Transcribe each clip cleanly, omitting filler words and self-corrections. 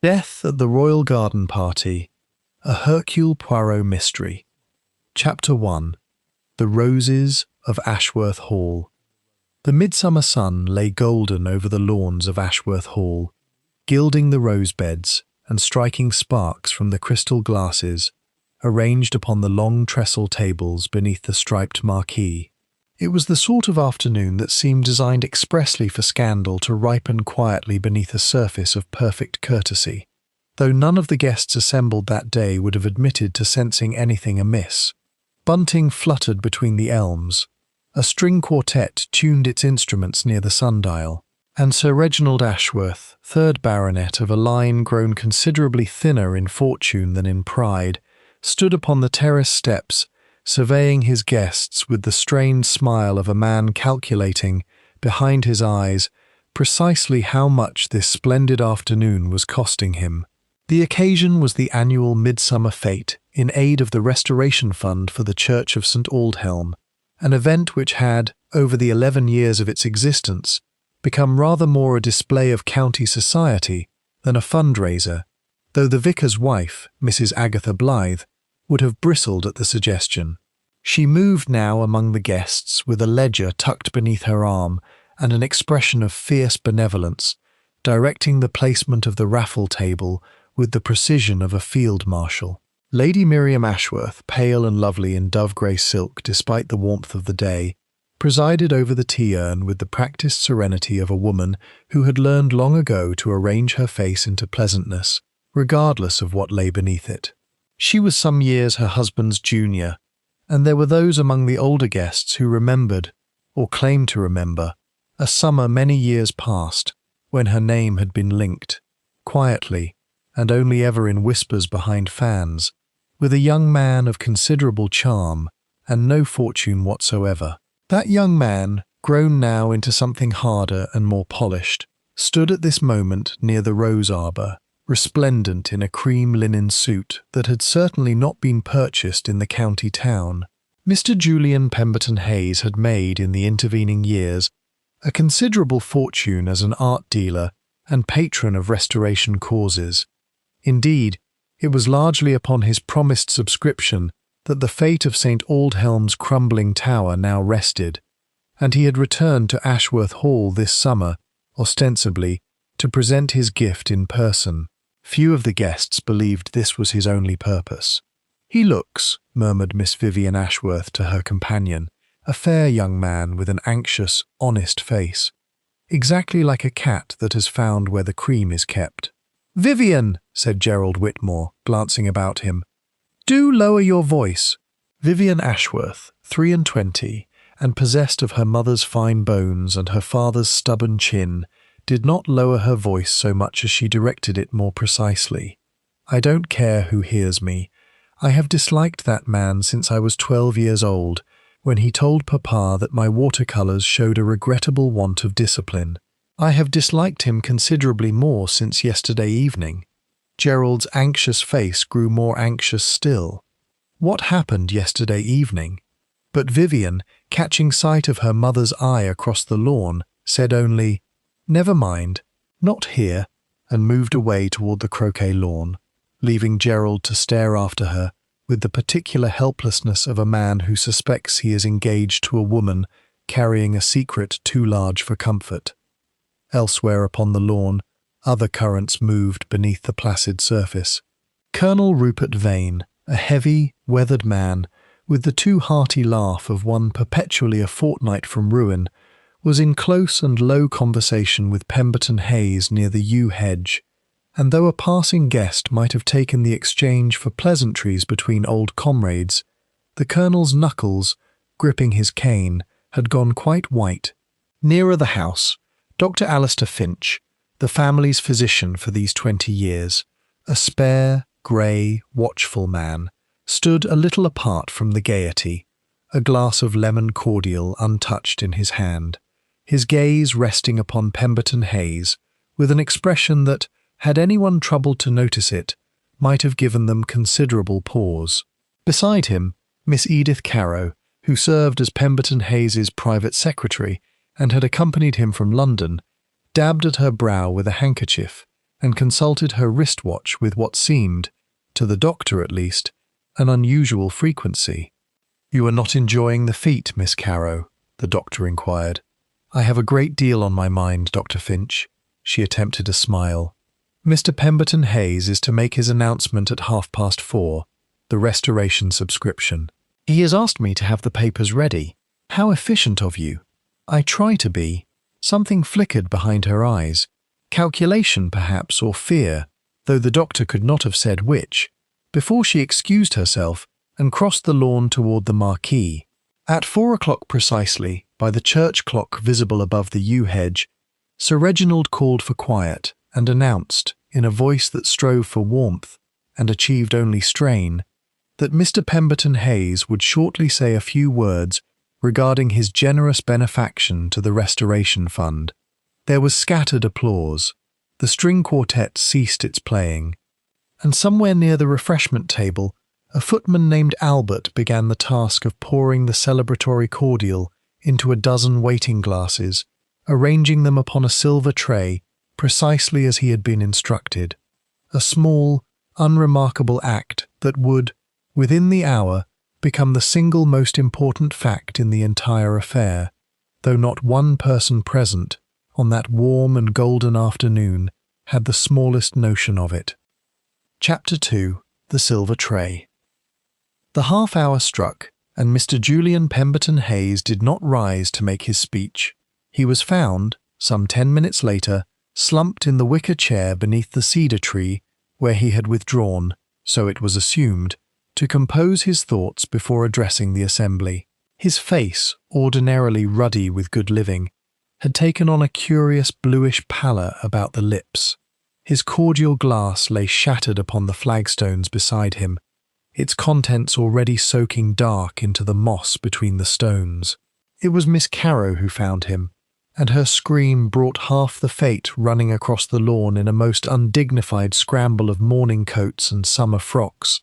Death at the Royal Garden Party, a Hercule Poirot mystery. Chapter 1. The Roses of Ashworth Hall. The midsummer sun lay golden over the lawns of Ashworth Hall, gilding the rose beds and striking sparks from the crystal glasses arranged upon the long trestle tables beneath the striped marquee. It was the sort of afternoon that seemed designed expressly for scandal to ripen quietly beneath a surface of perfect courtesy, though none of the guests assembled that day would have admitted to sensing anything amiss. Bunting fluttered between the elms, a string quartet tuned its instruments near the sundial, and Sir Reginald Ashworth, 3rd Baronet of a line grown considerably thinner in fortune than in pride, stood upon the terrace steps, surveying his guests with the strained smile of a man calculating, behind his eyes, precisely how much this splendid afternoon was costing him. The occasion was the annual midsummer fete in aid of the Restoration Fund for the Church of St. Aldhelm, an event which had, over the 11 years of its existence, become rather more a display of county society than a fundraiser, though the vicar's wife, Mrs. Agatha Blythe, would have bristled at the suggestion. She moved now among the guests with a ledger tucked beneath her arm and an expression of fierce benevolence, directing the placement of the raffle table with the precision of a field marshal. Lady Miriam Ashworth, pale and lovely in dove-grey silk despite the warmth of the day, presided over the tea-urn with the practised serenity of a woman who had learned long ago to arrange her face into pleasantness, regardless of what lay beneath it. She was some years her husband's junior, and there were those among the older guests who remembered, or claimed to remember, a summer many years past, when her name had been linked, quietly, and only ever in whispers behind fans, with a young man of considerable charm and no fortune whatsoever. That young man, grown now into something harder and more polished, stood at this moment near the rose arbour, resplendent in a cream linen suit that had certainly not been purchased in the county town. Mr. Julian Pemberton Hayes had made, in the intervening years, a considerable fortune as an art dealer and patron of restoration causes. Indeed, it was largely upon his promised subscription that the fate of St. Aldhelm's crumbling tower now rested, and he had returned to Ashworth Hall this summer, ostensibly, to present his gift in person. Few of the guests believed this was his only purpose. "He looks," murmured Miss Vivian Ashworth to her companion, a fair young man with an anxious, honest face, exactly like a cat that has found where the cream is kept. "Vivian," said Gerald Whitmore, glancing about him, "do lower your voice." Vivian Ashworth, 23, and possessed of her mother's fine bones and her father's stubborn chin, did not lower her voice so much as she directed it more precisely. "I don't care who hears me. I have disliked that man since I was 12 years old, when he told Papa that my watercolours showed a regrettable want of discipline. I have disliked him considerably more since yesterday evening." Gerald's anxious face grew more anxious still. What happened yesterday evening? But Vivian, catching sight of her mother's eye across the lawn, said only, "Never mind, not here," and moved away toward the croquet lawn, leaving Gerald to stare after her with the particular helplessness of a man who suspects he is engaged to a woman carrying a secret too large for comfort. Elsewhere upon the lawn, other currents moved beneath the placid surface. Colonel Rupert Vane, a heavy, weathered man, with the too hearty laugh of one perpetually a fortnight from ruin, was in close and low conversation with Pemberton Hayes near the yew hedge, and though a passing guest might have taken the exchange for pleasantries between old comrades, the Colonel's knuckles, gripping his cane, had gone quite white. Nearer the house, Dr. Alistair Finch, the family's physician for these 20 years, a spare, grey, watchful man, stood a little apart from the gaiety, a glass of lemon cordial untouched in his hand, his gaze resting upon Pemberton Hayes with an expression that, had anyone troubled to notice it, might have given them considerable pause. Beside him, Miss Edith Carow, who served as Pemberton Hayes's private secretary and had accompanied him from London, dabbed at her brow with a handkerchief and consulted her wristwatch with what seemed, to the doctor at least, an unusual frequency. "You are not enjoying the feat, Miss Carrow?" the doctor inquired. "I have a great deal on my mind, Dr. Finch." She attempted a smile. "Mr. Pemberton Hayes is to make his announcement at 4:30, the restoration subscription. He has asked me to have the papers ready. How efficient of you." "I try to be." Something flickered behind her eyes. Calculation, perhaps, or fear, though the doctor could not have said which, before she excused herself and crossed the lawn toward the marquee. At 4 o'clock precisely, by the church clock visible above the yew hedge, Sir Reginald called for quiet and announced, in a voice that strove for warmth and achieved only strain, that Mr. Pemberton Hayes would shortly say a few words regarding his generous benefaction to the Restoration Fund. There was scattered applause. The string quartet ceased its playing, and somewhere near the refreshment table, a footman named Albert began the task of pouring the celebratory cordial into a dozen waiting glasses, arranging them upon a silver tray precisely as he had been instructed. A small, unremarkable act that would, within the hour, become the single most important fact in the entire affair, though not one person present, on that warm and golden afternoon, had the smallest notion of it. Chapter 2. The Silver Tray. The half-hour struck, and Mr. Julian Pemberton Hayes did not rise to make his speech. He was found, some 10 minutes later, slumped in the wicker chair beneath the cedar tree, where he had withdrawn, so it was assumed, to compose his thoughts before addressing the assembly. His face, ordinarily ruddy with good living, had taken on a curious bluish pallor about the lips. His cordial glass lay shattered upon the flagstones beside him, its contents already soaking dark into the moss between the stones. It was Miss Carrow who found him, and her scream brought half the fete running across the lawn in a most undignified scramble of morning coats and summer frocks.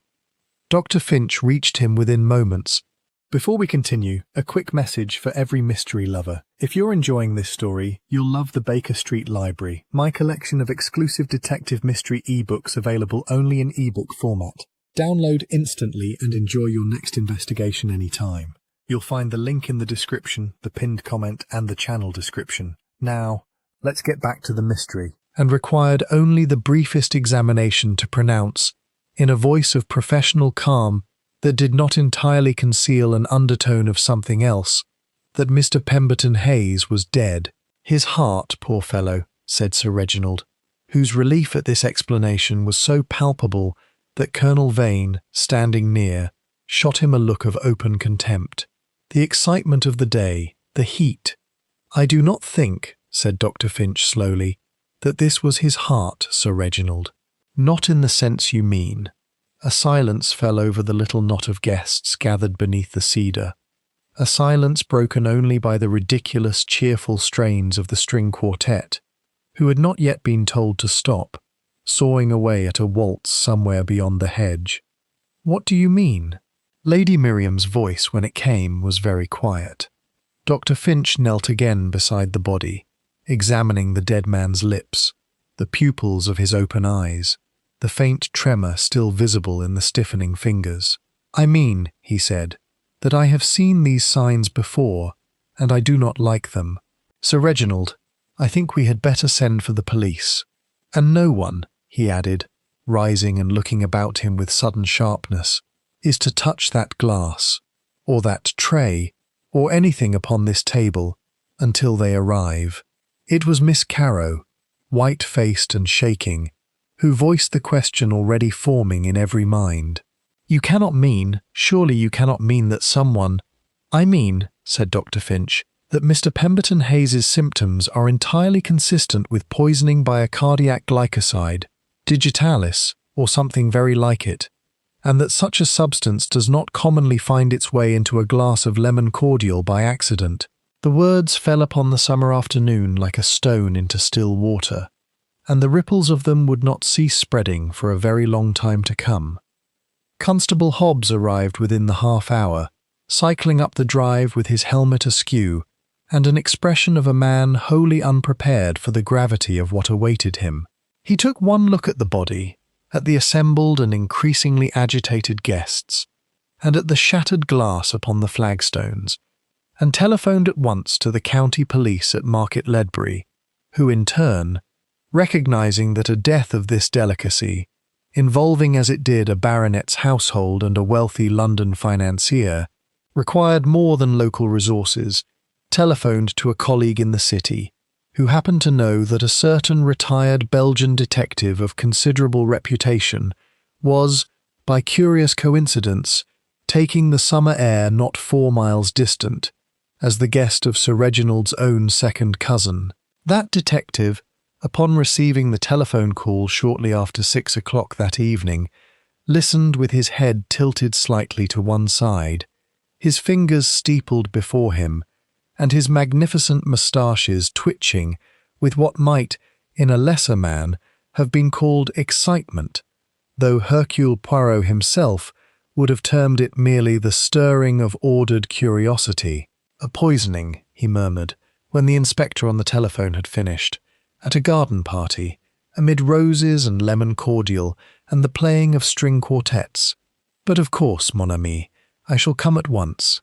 Dr. Finch reached him within moments. Before we continue, a quick message for every mystery lover. If you're enjoying this story, you'll love the Baker Street Library, my collection of exclusive detective mystery ebooks available only in ebook format. Download instantly and enjoy your next investigation anytime. You'll find the link in the description, the pinned comment, and the channel description. Now, let's get back to the mystery. And required only the briefest examination to pronounce, in a voice of professional calm that did not entirely conceal an undertone of something else, that Mr. Pemberton Hayes was dead. "His heart, poor fellow," said Sir Reginald, whose relief at this explanation was so palpable that Colonel Vane, standing near, shot him a look of open contempt. "The excitement of the day, the heat." "I do not think," said Dr. Finch slowly, "that this was his heart, Sir Reginald. Not in the sense you mean." A silence fell over the little knot of guests gathered beneath the cedar, a silence broken only by the ridiculous, cheerful strains of the string quartet, who had not yet been told to stop, sawing away at a waltz somewhere beyond the hedge. "What do you mean?" Lady Miriam's voice, when it came, was very quiet. Dr. Finch knelt again beside the body, examining the dead man's lips, the pupils of his open eyes, the faint tremor still visible in the stiffening fingers. "I mean," he said, "that I have seen these signs before, and I do not like them. Sir Reginald, I think we had better send for the police. And no one," he added, rising and looking about him with sudden sharpness, "is to touch that glass, or that tray, or anything upon this table, until they arrive." It was Miss Carrow, white-faced and shaking, who voiced the question already forming in every mind. Surely you cannot mean that someone—" "I mean," said Dr. Finch, "that Mr. Pemberton Hayes's symptoms are entirely consistent with poisoning by a cardiac glycoside, digitalis, or something very like it, and that such a substance does not commonly find its way into a glass of lemon cordial by accident." The words fell upon the summer afternoon like a stone into still water, and the ripples of them would not cease spreading for a very long time to come. Constable Hobbs arrived within the half-hour, cycling up the drive with his helmet askew, and an expression of a man wholly unprepared for the gravity of what awaited him. He took one look at the body, at the assembled and increasingly agitated guests, and at the shattered glass upon the flagstones, and telephoned at once to the county police at Market Ledbury, who in turn, recognising that a death of this delicacy, involving as it did a baronet's household and a wealthy London financier, required more than local resources, telephoned to a colleague in the city, who happened to know that a certain retired Belgian detective of considerable reputation was, by curious coincidence, taking the summer air not 4 miles distant, as the guest of Sir Reginald's own second cousin. That detective, upon receiving the telephone call shortly after 6 o'clock that evening, listened with his head tilted slightly to one side, his fingers steepled before him, and his magnificent moustaches twitching with what might, in a lesser man, have been called excitement, though Hercule Poirot himself would have termed it merely the stirring of ordered curiosity. "A poisoning," he murmured, when the inspector on the telephone had finished, "at a garden party, amid roses and lemon cordial and the playing of string quartets. But of course, mon ami, I shall come at once.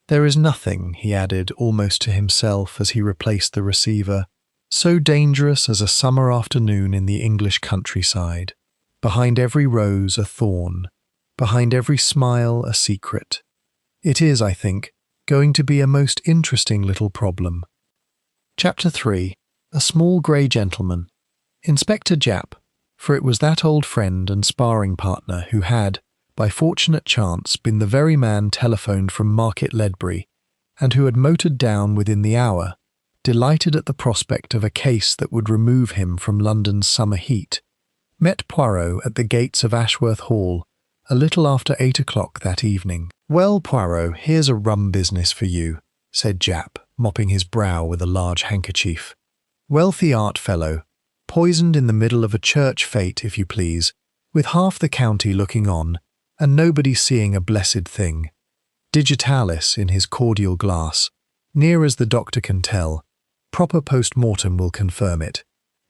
There is nothing," he added almost to himself as he replaced the receiver, "so dangerous as a summer afternoon in the English countryside. Behind every rose a thorn, behind every smile a secret. It is, I think, going to be a most interesting little problem." Chapter 3. A Small Grey Gentleman. Inspector Japp, for it was that old friend and sparring partner who had, by fortunate chance, been the very man telephoned from Market Ledbury, and who had motored down within the hour, delighted at the prospect of a case that would remove him from London's summer heat, met Poirot at the gates of Ashworth Hall a little after 8 o'clock that evening. "Well, Poirot, here's a rum business for you," said Japp, mopping his brow with a large handkerchief. "Wealthy art fellow, poisoned in the middle of a church fete, if you please, with half the county looking on, and nobody seeing a blessed thing. Digitalis in his cordial glass, near as the doctor can tell. Proper post-mortem will confirm it.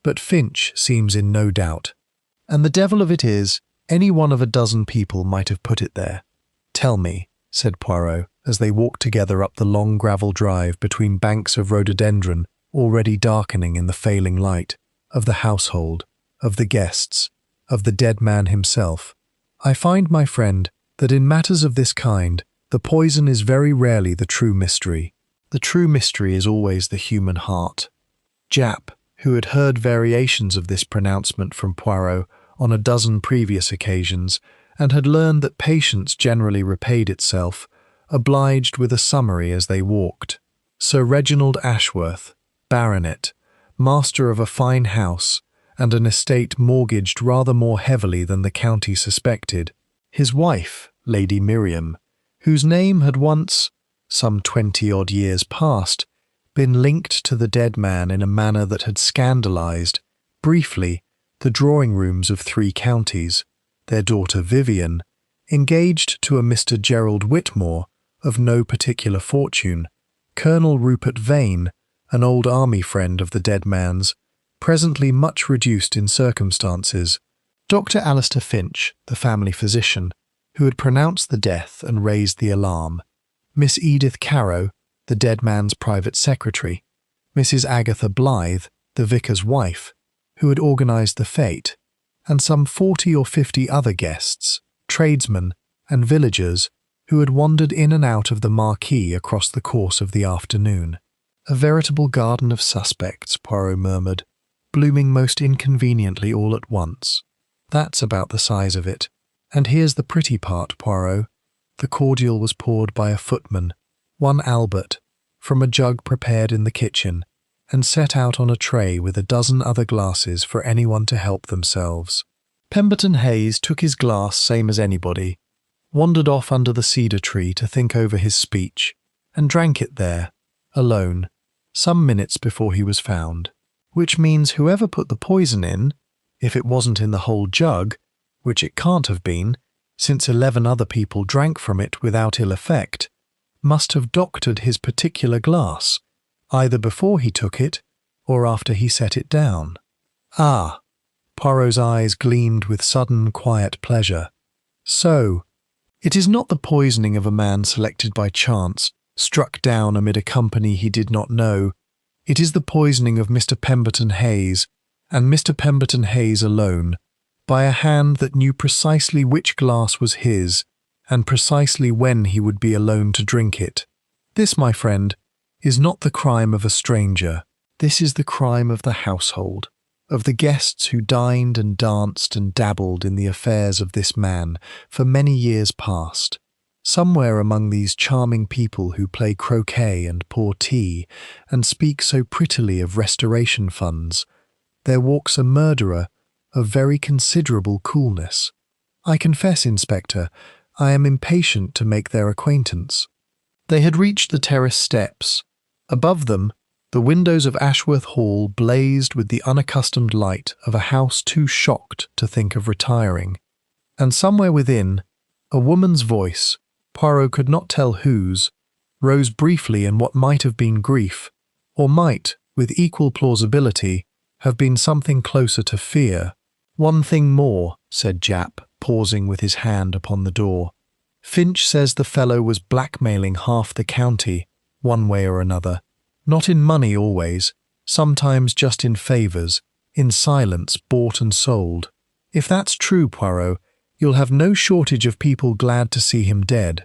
But Finch seems in no doubt. And the devil of it is, any one of a dozen people might have put it there. Tell me," said Poirot, as they walked together up the long gravel drive between banks of rhododendron already darkening in the failing light, of the household, of the guests, of the dead man himself. "I find, my friend, that in matters of this kind, the poison is very rarely the true mystery. The true mystery is always the human heart." Japp, who had heard variations of this pronouncement from Poirot on a dozen previous occasions, and had learned that patience generally repaid itself, obliged with a summary as they walked. Sir Reginald Ashworth, baronet, master of a fine house, and an estate mortgaged rather more heavily than the county suspected. His wife, Lady Miriam, whose name had once, some 20-odd years past, been linked to the dead man in a manner that had scandalised, briefly, the drawing-rooms of 3 counties, their daughter Vivian, engaged to a Mr. Gerald Whitmore, of no particular fortune, Colonel Rupert Vane, an old army friend of the dead man's, presently much reduced in circumstances, Dr. Alistair Finch, the family physician, who had pronounced the death and raised the alarm, Miss Edith Carow, the dead man's private secretary, Mrs. Agatha Blythe, the vicar's wife, who had organised the fete, and some 40 or 50 other guests, tradesmen and villagers who had wandered in and out of the marquee across the course of the afternoon. "A veritable garden of suspects," Poirot murmured, "blooming most inconveniently all at once. That's about the size of it. And here's the pretty part, Poirot." The cordial was poured by a footman, one Albert, from a jug prepared in the kitchen, and set out on a tray with a dozen other glasses for anyone to help themselves. Pemberton Hayes took his glass same as anybody, wandered off under the cedar tree to think over his speech, and drank it there, alone, some minutes before he was found. Which means whoever put the poison in, if it wasn't in the whole jug, which it can't have been, since 11 other people drank from it without ill effect, must have doctored his particular glass, either before he took it or after he set it down. "Ah," Poirot's eyes gleamed with sudden, quiet pleasure. So, it is not the poisoning of a man selected by chance, struck down amid a company he did not know. It is the poisoning of Mr. Pemberton Hayes, and Mr. Pemberton Hayes alone, by a hand that knew precisely which glass was his, and precisely when he would be alone to drink it. This, my friend, is not the crime of a stranger. This is the crime of the household, of the guests who dined and danced and dabbled in the affairs of this man for many years past. Somewhere among these charming people who play croquet and pour tea and speak so prettily of restoration funds, there walks a murderer of very considerable coolness. I confess, Inspector, I am impatient to make their acquaintance. They had reached the terrace steps. Above them, the windows of Ashworth Hall blazed with the unaccustomed light of a house too shocked to think of retiring. And somewhere within, a woman's voice, Poirot could not tell whose, rose briefly in what might have been grief, or might, with equal plausibility, have been something closer to fear. "One thing more," said Japp, pausing with his hand upon the door. "Finch says the fellow was blackmailing half the county, one way or another. Not in money always, sometimes just in favours, in silence bought and sold. If that's true, Poirot, you'll have no shortage of people glad to see him dead.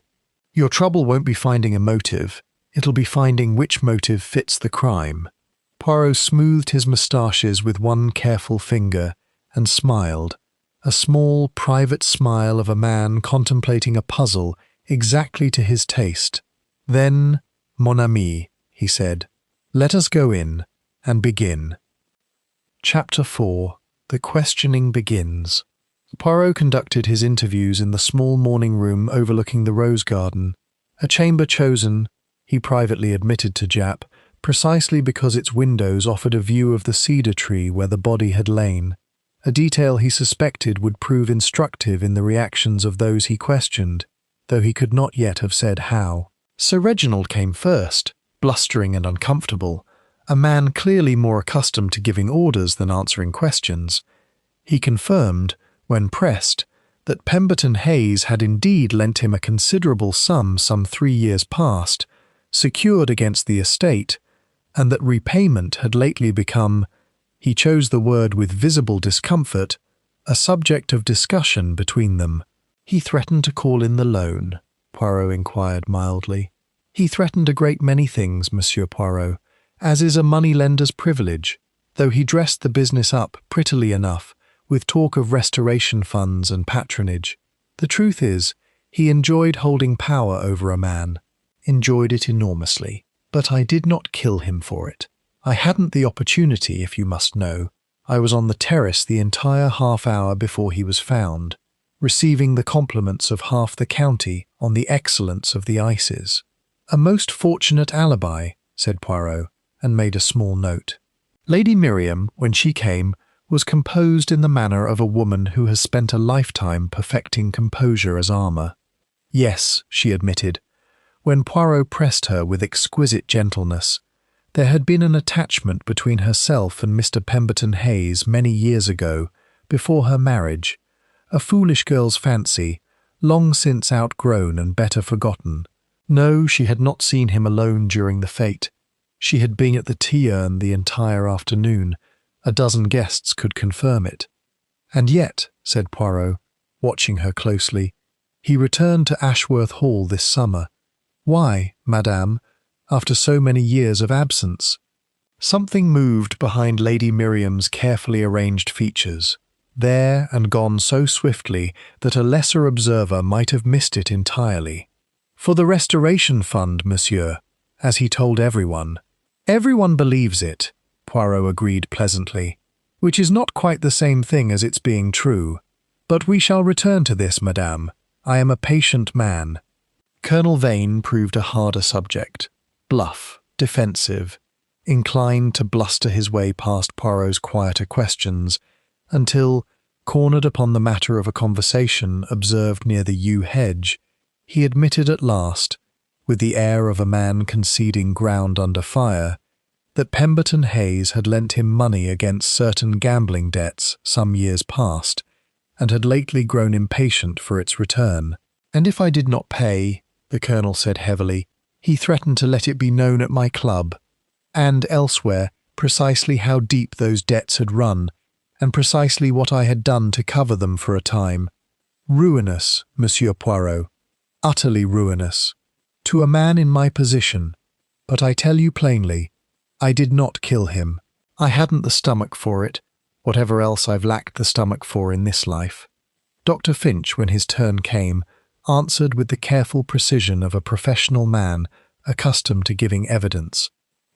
Your trouble won't be finding a motive, it'll be finding which motive fits the crime." Poirot smoothed his moustaches with one careful finger and smiled, a small, private smile of a man contemplating a puzzle exactly to his taste. "Then, mon ami," he said, "let us go in and begin." Chapter 4. The Questioning Begins. Poirot conducted his interviews in the small morning room overlooking the rose garden, a chamber chosen, he privately admitted to Japp, precisely because its windows offered a view of the cedar tree where the body had lain, a detail he suspected would prove instructive in the reactions of those he questioned, though he could not yet have said how. Sir Reginald came first, blustering and uncomfortable, a man clearly more accustomed to giving orders than answering questions. He confirmed, when pressed, that Pemberton Hayes had indeed lent him a considerable sum some 3 years past, secured against the estate, and that repayment had lately become, he chose the word with visible discomfort, a subject of discussion between them. "He threatened to call in the loan?" Poirot inquired mildly. "He threatened a great many things, Monsieur Poirot, as is a money-lender's privilege, though he dressed the business up prettily enough, with talk of restoration funds and patronage. The truth is, he enjoyed holding power over a man, enjoyed it enormously. But I did not kill him for it. I hadn't the opportunity, if you must know. I was on the terrace the entire half-hour before he was found, receiving the compliments of half the county on the excellence of the ices." "A most fortunate alibi," said Poirot, and made a small note. "Lady Miriam, when she came, was composed in the manner of a woman who has spent a lifetime perfecting composure as armour." "Yes," she admitted. When Poirot pressed her with exquisite gentleness, there had been an attachment between herself and Mr. Pemberton Hayes many years ago, before her marriage, a foolish girl's fancy, long since outgrown and better forgotten. No, she had not seen him alone during the fete. She had been at the tea urn the entire afternoon. A dozen guests could confirm it. "And yet," said Poirot, watching her closely, "he returned to Ashworth Hall this summer. Why, madame, after so many years of absence?" Something moved behind Lady Miriam's carefully arranged features, there and gone so swiftly that a lesser observer might have missed it entirely. "For the Restoration Fund, monsieur, as he told everyone." "Everyone believes it," Poirot agreed pleasantly, "which is not quite the same thing as its being true. But we shall return to this, madame. I am a patient man." Colonel Vane proved a harder subject, bluff, defensive, inclined to bluster his way past Poirot's quieter questions, until, cornered upon the matter of a conversation observed near the yew hedge, he admitted at last, with the air of a man conceding ground under fire, that Pemberton Hayes had lent him money against certain gambling debts some years past, and had lately grown impatient for its return. And if I did not pay, the Colonel said heavily, he threatened to let it be known at my club, and elsewhere, precisely how deep those debts had run, and precisely what I had done to cover them for a time. Ruinous, Monsieur Poirot, utterly ruinous, to a man in my position. But I tell you plainly, I did not kill him. I hadn't the stomach for it, whatever else I've lacked the stomach for in this life. Dr. Finch, when his turn came, answered with the careful precision of a professional man accustomed to giving evidence,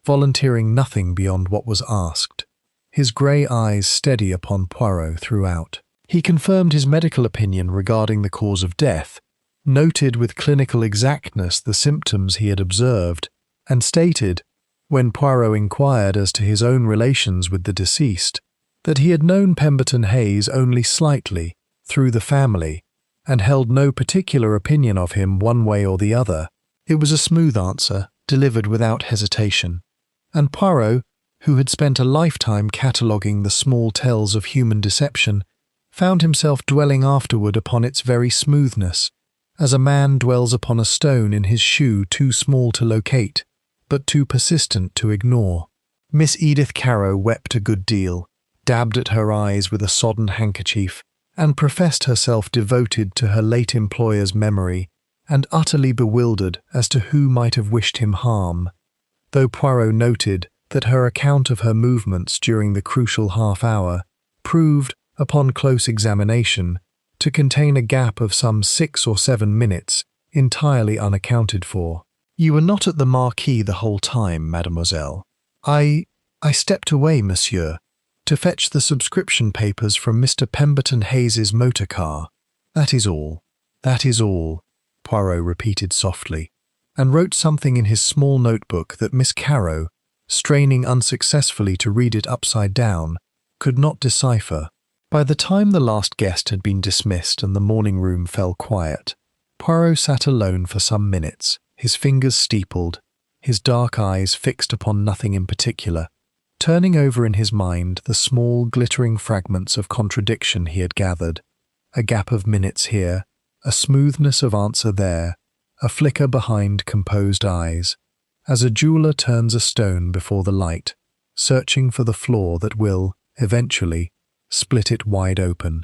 volunteering nothing beyond what was asked, his grey eyes steady upon Poirot throughout. He confirmed his medical opinion regarding the cause of death, noted with clinical exactness the symptoms he had observed, and stated, when Poirot inquired as to his own relations with the deceased, that he had known Pemberton Hayes only slightly, through the family, and held no particular opinion of him one way or the other. It was a smooth answer, delivered without hesitation, and Poirot, who had spent a lifetime cataloguing the small tells of human deception, found himself dwelling afterward upon its very smoothness, as a man dwells upon a stone in his shoe too small to locate, but too persistent to ignore. Miss Edith Caro wept a good deal, dabbed at her eyes with a sodden handkerchief, and professed herself devoted to her late employer's memory, and utterly bewildered as to who might have wished him harm, though Poirot noted that her account of her movements during the crucial half-hour proved, upon close examination, to contain a gap of some 6 or 7 minutes, entirely unaccounted for. "You were not at the Marquis the whole time, mademoiselle." I stepped away, monsieur, to fetch the subscription papers from Mr. Pemberton Hayes's motor car. That is all, Poirot repeated softly, and wrote something in his small notebook that Miss Caro, straining unsuccessfully to read it upside down, could not decipher. By the time the last guest had been dismissed and the morning room fell quiet, Poirot sat alone for some minutes, his fingers steepled, his dark eyes fixed upon nothing in particular, turning over in his mind the small glittering fragments of contradiction he had gathered, a gap of minutes here, a smoothness of answer there, a flicker behind composed eyes, as a jeweller turns a stone before the light, searching for the flaw that will, eventually, split it wide open.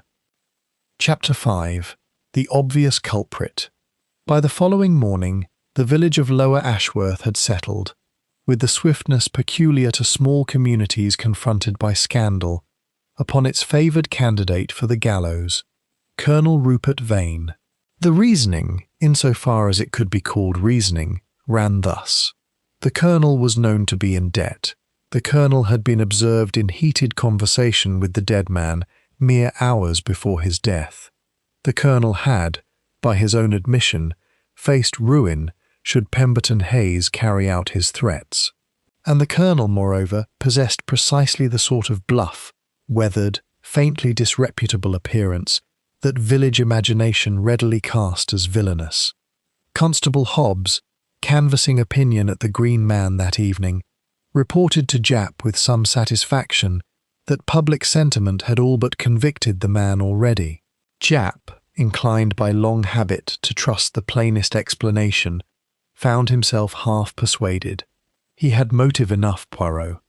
Chapter 5. The Obvious Culprit. By the following morning, the village of Lower Ashworth had settled, with the swiftness peculiar to small communities confronted by scandal, upon its favoured candidate for the gallows, Colonel Rupert Vane. The reasoning, insofar as it could be called reasoning, ran thus. The Colonel was known to be in debt. The Colonel had been observed in heated conversation with the dead man mere hours before his death. The Colonel had, by his own admission, faced ruin should Pemberton Hayes carry out his threats. And the Colonel, moreover, possessed precisely the sort of bluff, weathered, faintly disreputable appearance that village imagination readily cast as villainous. Constable Hobbs, canvassing opinion at the Green Man that evening, reported to Japp with some satisfaction that public sentiment had all but convicted the man already. Japp, inclined by long habit to trust the plainest explanation, found himself half persuaded. He had motive enough, Poirot,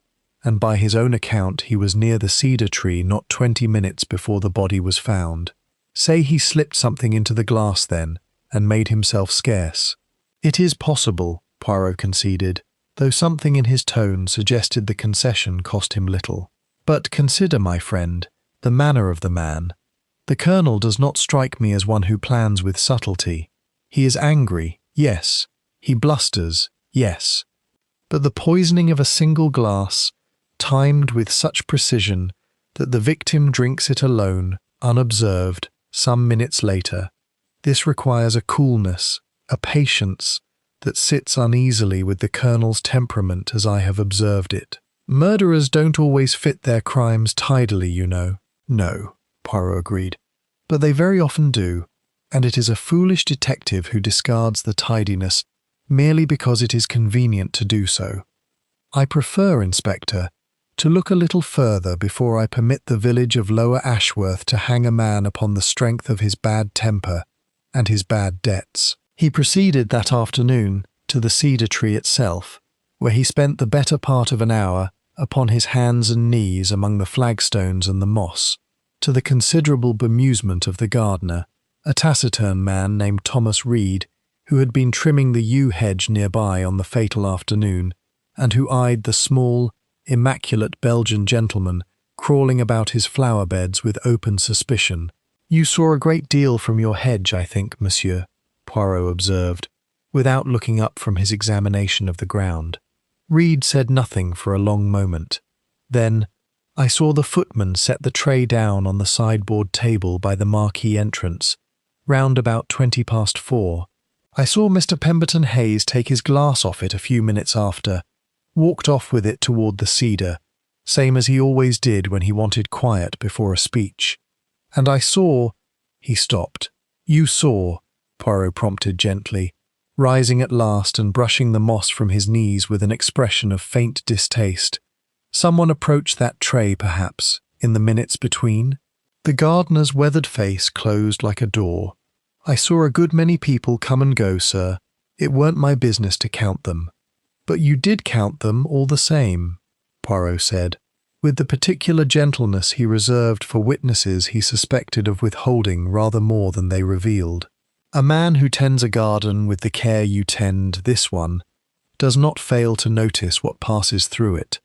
and by his own account he was near the cedar tree not 20 minutes before the body was found. Say he slipped something into the glass then, and made himself scarce. It is possible, Poirot conceded, though something in his tone suggested the concession cost him little. But consider, my friend, the manner of the man. The Colonel does not strike me as one who plans with subtlety. He is angry, yes. He blusters, yes. But the poisoning of a single glass, timed with such precision that the victim drinks it alone, unobserved, some minutes later, this requires a coolness, a patience, that sits uneasily with the Colonel's temperament as I have observed it. Murderers don't always fit their crimes tidily, you know. No, Poirot agreed. But they very often do, and it is a foolish detective who discards the tidiness merely because it is convenient to do so. I prefer, Inspector, to look a little further before I permit the village of Lower Ashworth to hang a man upon the strength of his bad temper and his bad debts. He proceeded that afternoon to the cedar tree itself, where he spent the better part of an hour upon his hands and knees among the flagstones and the moss, to the considerable bemusement of the gardener, a taciturn man named Thomas Reed, who had been trimming the yew hedge nearby on the fatal afternoon, and who eyed the small, immaculate Belgian gentleman crawling about his flower beds with open suspicion. "You saw a great deal from your hedge, I think, monsieur," Poirot observed, without looking up from his examination of the ground. Reed said nothing for a long moment. Then, "I saw the footman set the tray down on the sideboard table by the marquee entrance, round about 4:20. I saw Mr. Pemberton Hayes take his glass off it a few minutes after, walked off with it toward the cedar, same as he always did when he wanted quiet before a speech. And I saw—" He stopped. "You saw," Poirot prompted gently, rising at last and brushing the moss from his knees with an expression of faint distaste. "Someone approached that tray, perhaps, in the minutes between?" The gardener's weathered face closed like a door. "I saw a good many people come and go, sir. It weren't my business to count them." "But you did count them all the same," Poirot said, with the particular gentleness he reserved for witnesses he suspected of withholding rather more than they revealed. "A man who tends a garden with the care you tend this one does not fail to notice what passes through it.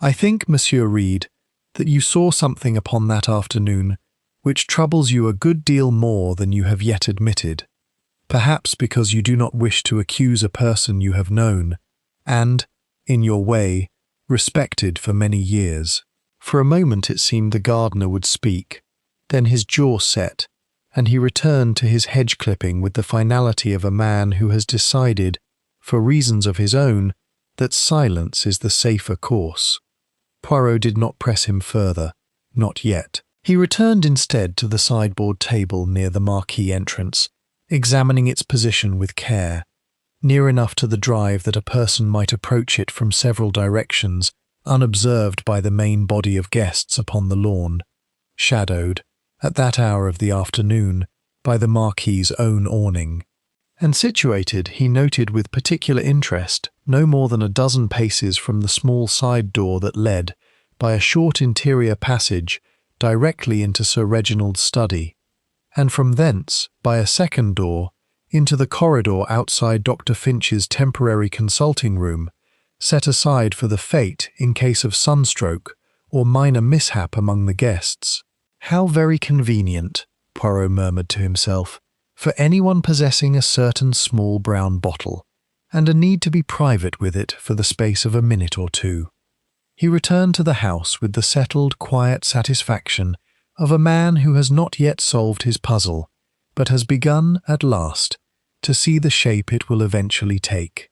I think, Monsieur Reed, that you saw something upon that afternoon which troubles you a good deal more than you have yet admitted, perhaps because you do not wish to accuse a person you have known and, in your way, respected for many years." For a moment it seemed the gardener would speak, then his jaw set, and he returned to his hedge clipping with the finality of a man who has decided, for reasons of his own, that silence is the safer course. Poirot did not press him further, not yet. He returned instead to the sideboard table near the marquee entrance, examining its position with care, near enough to the drive that a person might approach it from several directions, unobserved by the main body of guests upon the lawn, shadowed, at that hour of the afternoon, by the marquis's own awning. And situated, he noted with particular interest, no more than a dozen paces from the small side door that led, by a short interior passage, directly into Sir Reginald's study, and from thence, by a second door, into the corridor outside Dr. Finch's temporary consulting room, set aside for the fate in case of sunstroke or minor mishap among the guests. "How very convenient," Poirot murmured to himself, "for anyone possessing a certain small brown bottle, and a need to be private with it for the space of a minute or two." He returned to the house with the settled, quiet satisfaction of a man who has not yet solved his puzzle, but has begun, at last, to see the shape it will eventually take.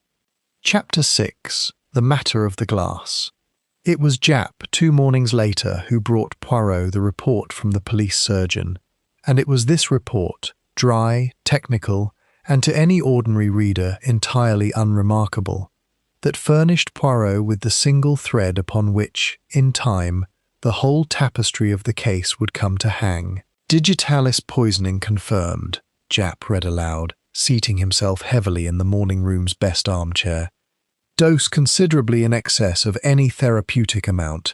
Chapter 6. The Matter of the Glass. It was Japp 2 mornings later who brought Poirot the report from the police surgeon, and it was this report, dry, technical, and to any ordinary reader entirely unremarkable, that furnished Poirot with the single thread upon which, in time, the whole tapestry of the case would come to hang. "Digitalis poisoning confirmed," Japp read aloud, seating himself heavily in the morning room's best armchair. "Dose considerably in excess of any therapeutic amount.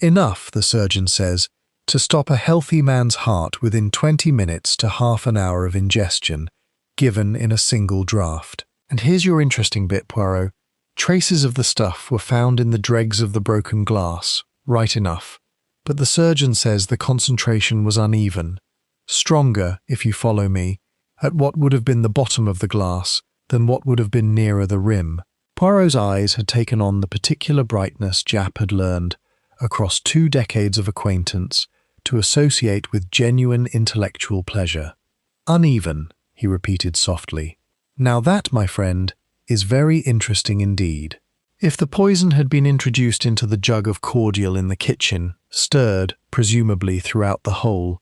Enough, the surgeon says, to stop a healthy man's heart within 20 minutes to half an hour of ingestion, given in a single draught. And here's your interesting bit, Poirot. Traces of the stuff were found in the dregs of the broken glass, right enough, but the surgeon says the concentration was uneven, stronger, if you follow me, at what would have been the bottom of the glass than what would have been nearer the rim." Poirot's eyes had taken on the particular brightness Japp had learned, across 2 decades of acquaintance, to associate with genuine intellectual pleasure. "Uneven," he repeated softly. "Now that, my friend, is very interesting indeed. If the poison had been introduced into the jug of cordial in the kitchen, stirred, presumably, throughout the whole,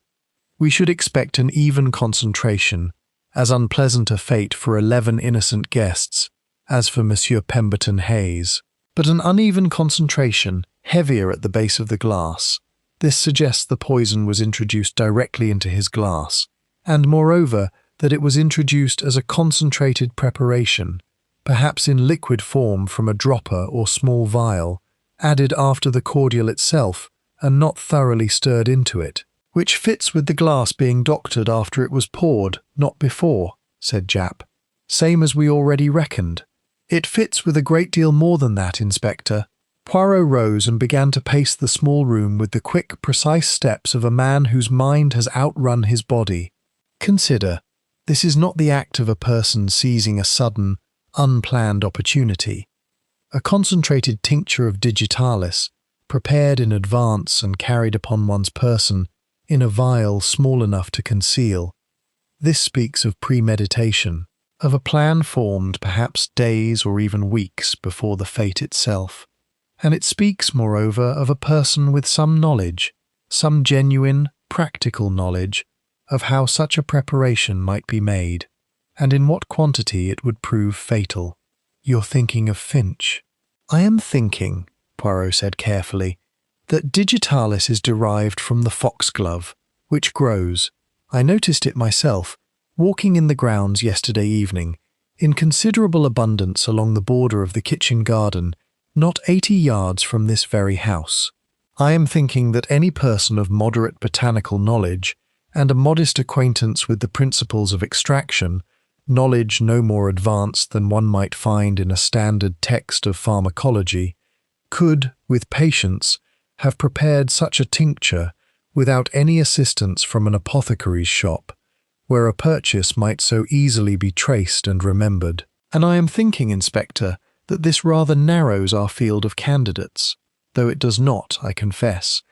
we should expect an even concentration, as unpleasant a fate for 11 innocent guests as for Monsieur Pemberton Hayes. but an uneven concentration, heavier at the base of the glass. This suggests the poison was introduced directly into his glass, and moreover, that it was introduced as a concentrated preparation, perhaps in liquid form from a dropper or small vial, added after the cordial itself and not thoroughly stirred into it, which fits with the glass being doctored after it was poured, not before, said Japp. Same as we already reckoned. It fits with a great deal more than that, Inspector. Poirot rose and began to pace the small room with the quick, precise steps of a man whose mind has outrun his body. Consider, this is not the act of a person seizing a sudden, unplanned opportunity. A concentrated tincture of digitalis, prepared in advance and carried upon one's person, in a vial small enough to conceal. This speaks of premeditation, of a plan formed perhaps days or even weeks before the fate itself. And it speaks, moreover, of a person with some knowledge, some genuine, practical knowledge, of how such a preparation might be made, and in what quantity it would prove fatal. You're thinking of Finch. I am thinking, Poirot said carefully, that digitalis is derived from the foxglove, which grows, I noticed it myself, walking in the grounds yesterday evening, in considerable abundance along the border of the kitchen garden, not 80 yards from this very house. I am thinking that any person of moderate botanical knowledge and a modest acquaintance with the principles of extraction, knowledge no more advanced than one might find in a standard text of pharmacology, could, with patience, have prepared such a tincture without any assistance from an apothecary's shop, where a purchase might so easily be traced and remembered. And I am thinking, Inspector, that this rather narrows our field of candidates, though it does not, I confess,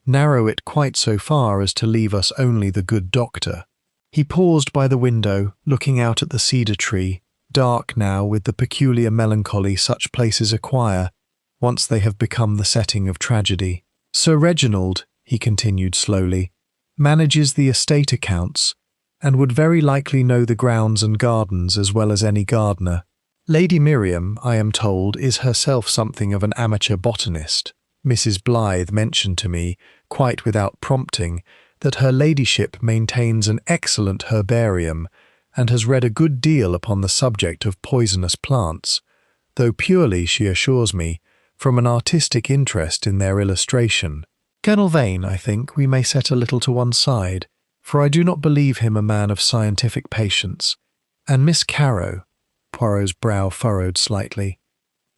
narrow it quite so far as to leave us only the good doctor. He paused by the window, looking out at the cedar tree, dark now with the peculiar melancholy such places acquire, once they have become the setting of tragedy. Sir Reginald, he continued slowly, manages the estate accounts, and would very likely know the grounds and gardens as well as any gardener. Lady Miriam, I am told, is herself something of an amateur botanist. Mrs. Blythe mentioned to me, quite without prompting, that her ladyship maintains an excellent herbarium and has read a good deal upon the subject of poisonous plants, though purely, she assures me, from an artistic interest in their illustration. Colonel Vane, I think, we may set a little to one side, for I do not believe him a man of scientific patience. And Miss Carrow, Poirot's brow furrowed slightly.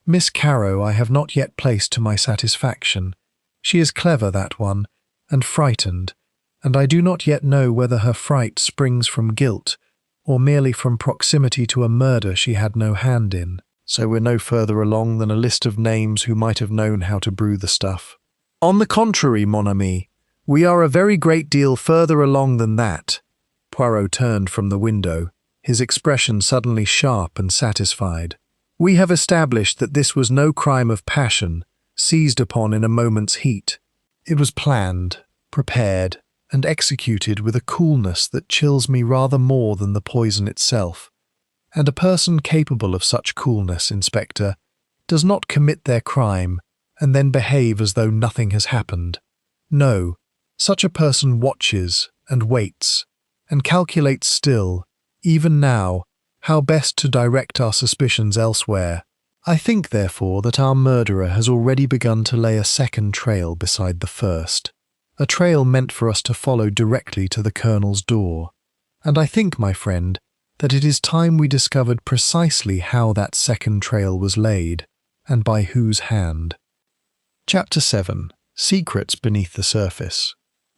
Miss Carrow I have not yet placed to my satisfaction. She is clever, that one, and frightened, and I do not yet know whether her fright springs from guilt or merely from proximity to a murder she had no hand in. So we're no further along than a list of names who might have known how to brew the stuff. On the contrary, mon ami, we are a very great deal further along than that. Poirot turned from the window, his expression suddenly sharp and satisfied. We have established that this was no crime of passion, seized upon in a moment's heat. It was planned, prepared, and executed with a coolness that chills me rather more than the poison itself. And a person capable of such coolness, Inspector, does not commit their crime and then behave as though nothing has happened. No, such a person watches and waits and calculates still, even now, how best to direct our suspicions elsewhere. I think, therefore, that our murderer has already begun to lay a second trail beside the first, a trail meant for us to follow directly to the Colonel's door. And I think, my friend, that it is time we discovered precisely how that second trail was laid, and by whose hand. Chapter 7. Secrets Beneath the Surface.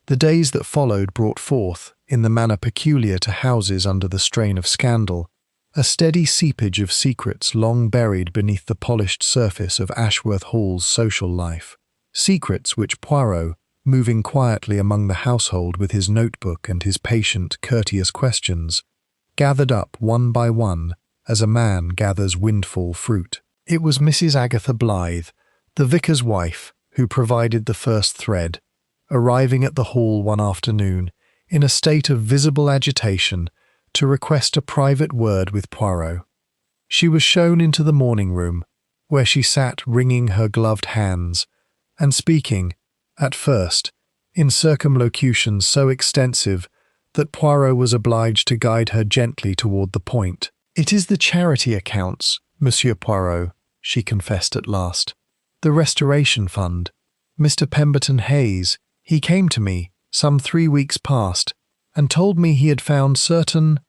The days that followed brought forth, in the manner peculiar to houses under the strain of scandal, a steady seepage of secrets long buried beneath the polished surface of Ashworth Hall's social life, secrets which Poirot, moving quietly among the household with his notebook and his patient, courteous questions, gathered up one by one as a man gathers windfall fruit. It was Mrs. Agatha Blythe, the vicar's wife, who provided the first thread, arriving at the hall one afternoon in a state of visible agitation to request a private word with Poirot. She was shown into the morning room, where she sat wringing her gloved hands, and speaking, at first, in circumlocutions so extensive that Poirot was obliged to guide her gently toward the point. "It is the charity accounts, Monsieur Poirot," she confessed at last. "The Restoration Fund. Mr. Pemberton Hayes, he came to me, some 3 weeks past, and told me he had found certain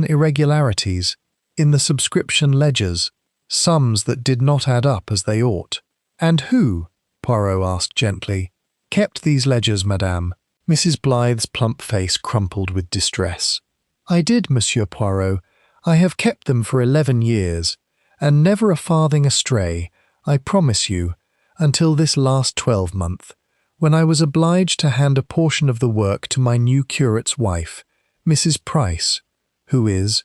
irregularities in the subscription ledgers, sums that did not add up as they ought." "And who," Poirot asked gently, "kept these ledgers, madame?" Mrs. Blythe's plump face crumpled with distress. "I did, Monsieur Poirot. I have kept them for 11 years, and never a farthing astray, I promise you, until this last 12-month, when I was obliged to hand a portion of the work to my new curate's wife, Mrs. Price, who is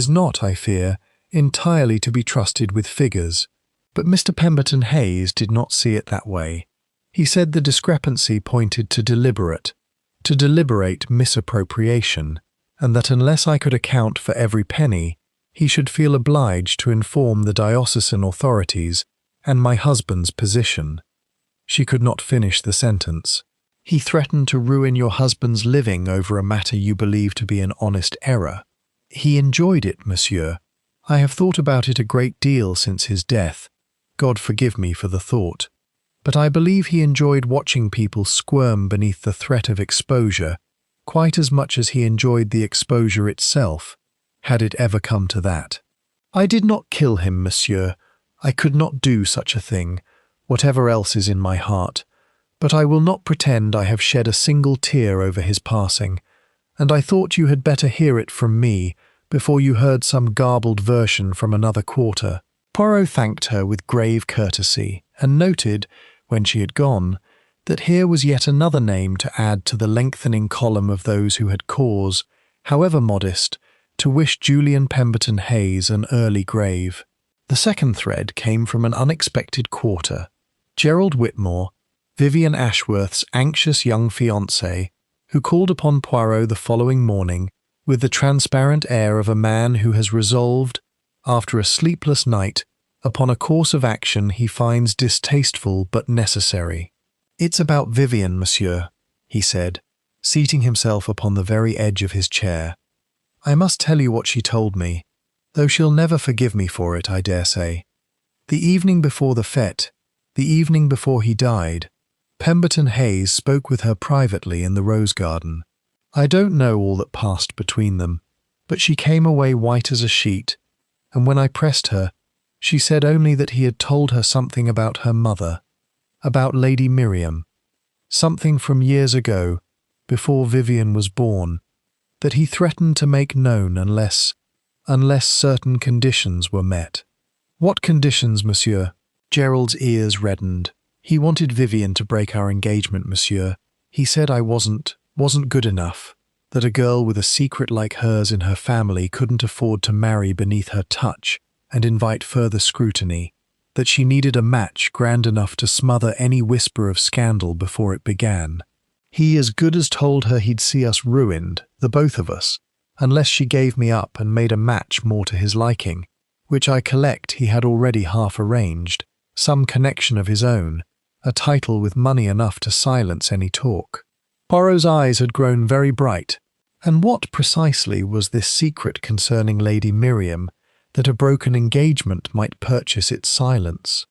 not, I fear, entirely to be trusted with figures." But Mr. Pemberton Hayes did not see it that way. He said the discrepancy pointed to deliberate misappropriation, and that unless I could account for every penny, he should feel obliged to inform the diocesan authorities and my husband's position. She could not finish the sentence. "He threatened to ruin your husband's living over a matter you believe to be an honest error. He enjoyed it, monsieur. I have thought about it a great deal since his death. God forgive me for the thought. But I believe he enjoyed watching people squirm beneath the threat of exposure quite as much as he enjoyed the exposure itself, had it ever come to that. I did not kill him, monsieur. I could not do such a thing, whatever else is in my heart. But I will not pretend I have shed a single tear over his passing, and I thought you had better hear it from me before you heard some garbled version from another quarter." Poirot thanked her with grave courtesy, and noted, when she had gone, that here was yet another name to add to the lengthening column of those who had cause, however modest, to wish Julian Pemberton Hayes an early grave. The second thread came from an unexpected quarter. Gerald Whitmore, Vivian Ashworth's anxious young fiancé, who called upon Poirot the following morning with the transparent air of a man who has resolved, after a sleepless night, upon a course of action he finds distasteful but necessary. "It's about Vivian, monsieur," he said, seating himself upon the very edge of his chair. "I must tell you what she told me, though she'll never forgive me for it, I dare say. The evening before the fête, the evening before he died, Pemberton Hayes spoke with her privately in the rose garden. I don't know all that passed between them, but she came away white as a sheet, and when I pressed her, she said only that he had told her something about her mother, about Lady Miriam, something from years ago, before Vivian was born, that he threatened to make known unless certain conditions were met." "What conditions, monsieur?" Gerald's ears reddened. "He wanted Vivian to break our engagement, monsieur. He said I wasn't good enough, that a girl with a secret like hers in her family couldn't afford to marry beneath her touch and invite further scrutiny, that she needed a match grand enough to smother any whisper of scandal before it began. He as good as told her he'd see us ruined, the both of us, unless she gave me up and made a match more to his liking, which I collect he had already half arranged, some connection of his own, a title with money enough to silence any talk." Poirot's eyes had grown very bright. And what precisely was this secret concerning Lady Miriam, that a broken engagement might purchase its silence?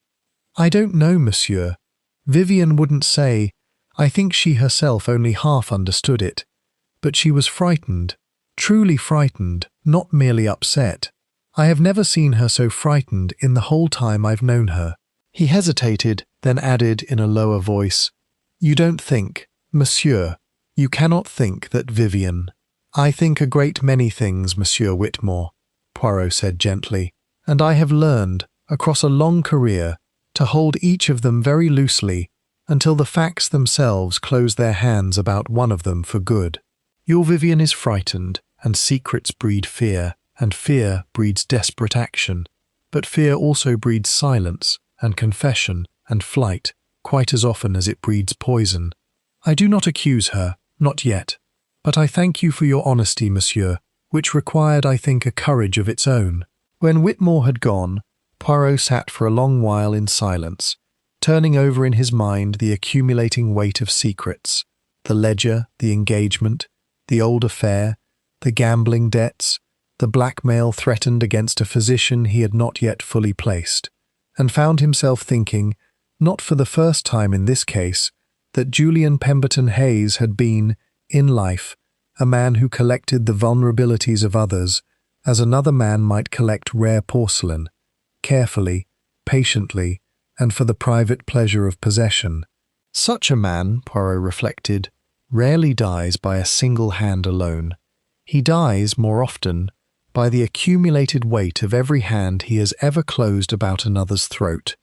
"I don't know, monsieur. Vivian wouldn't say. I think she herself only half understood it. But she was frightened, truly frightened, not merely upset. I have never seen her so frightened in the whole time I've known her." He hesitated, then added in a lower voice, "You don't think, monsieur, you cannot think that Vivian—" "I think a great many things, Monsieur Whitmore," Poirot said gently, "and I have learned, across a long career, to hold each of them very loosely until the facts themselves close their hands about one of them for good. Your Vivian is frightened, and secrets breed fear, and fear breeds desperate action, but fear also breeds silence, and confession, and flight, quite as often as it breeds poison. I do not accuse her, not yet. But I thank you for your honesty, monsieur, which required, I think, a courage of its own." When Whitmore had gone, Poirot sat for a long while in silence, turning over in his mind the accumulating weight of secrets, the ledger, the engagement, the old affair, the gambling debts, the blackmail threatened against a physician he had not yet fully placed, and found himself thinking, not for the first time in this case, that Julian Pemberton Hayes had been, in life, a man who collected the vulnerabilities of others as another man might collect rare porcelain, carefully, patiently, and for the private pleasure of possession. Such a man, Poirot reflected, rarely dies by a single hand alone. He dies, more often, by the accumulated weight of every hand he has ever closed about another's throat,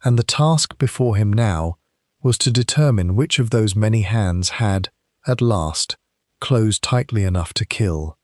and the task before him now was to determine which of those many hands had, at last, closed tightly enough to kill.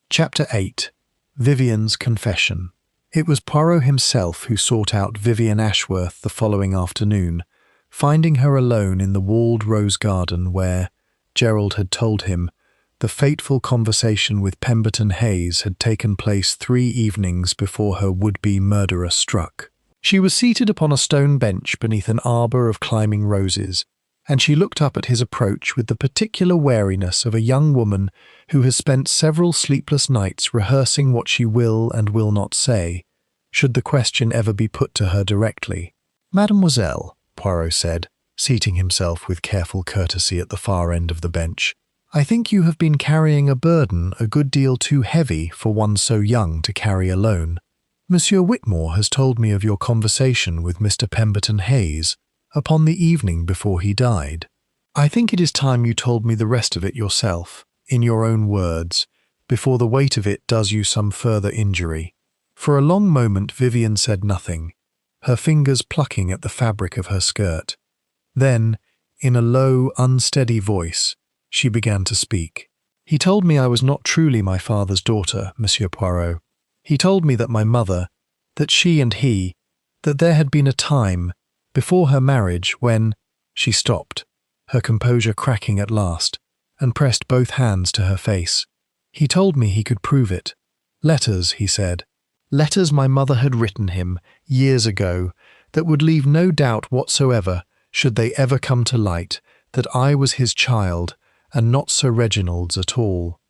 Chapter 8. Vivian's Confession. It was Poirot himself who sought out Vivian Ashworth the following afternoon, finding her alone in the walled rose garden where, Gerald had told him, the fateful conversation with Pemberton Hayes had taken place 3 evenings before her would-be murderer struck. She was seated upon a stone bench beneath an arbour of climbing roses, and she looked up at his approach with the particular wariness of a young woman who has spent several sleepless nights rehearsing what she will and will not say, should the question ever be put to her directly. "Mademoiselle," Poirot said, seating himself with careful courtesy at the far end of the bench, "I think you have been carrying a burden a good deal too heavy for one so young to carry alone. Monsieur Whitmore has told me of your conversation with Mr. Pemberton Hayes upon the evening before he died. I think it is time you told me the rest of it yourself, in your own words, before the weight of it does you some further injury." For a long moment Vivian said nothing, her fingers plucking at the fabric of her skirt. Then, in a low, unsteady voice, she began to speak. "He told me I was not truly my father's daughter, Monsieur Poirot. He told me that my mother, that she and he, that there had been a time, before her marriage, when—" She stopped, her composure cracking at last, and pressed both hands to her face. "He told me he could prove it. Letters, he said. Letters my mother had written him, years ago, that would leave no doubt whatsoever, should they ever come to light, that I was his child, and not Sir Reginald's at all.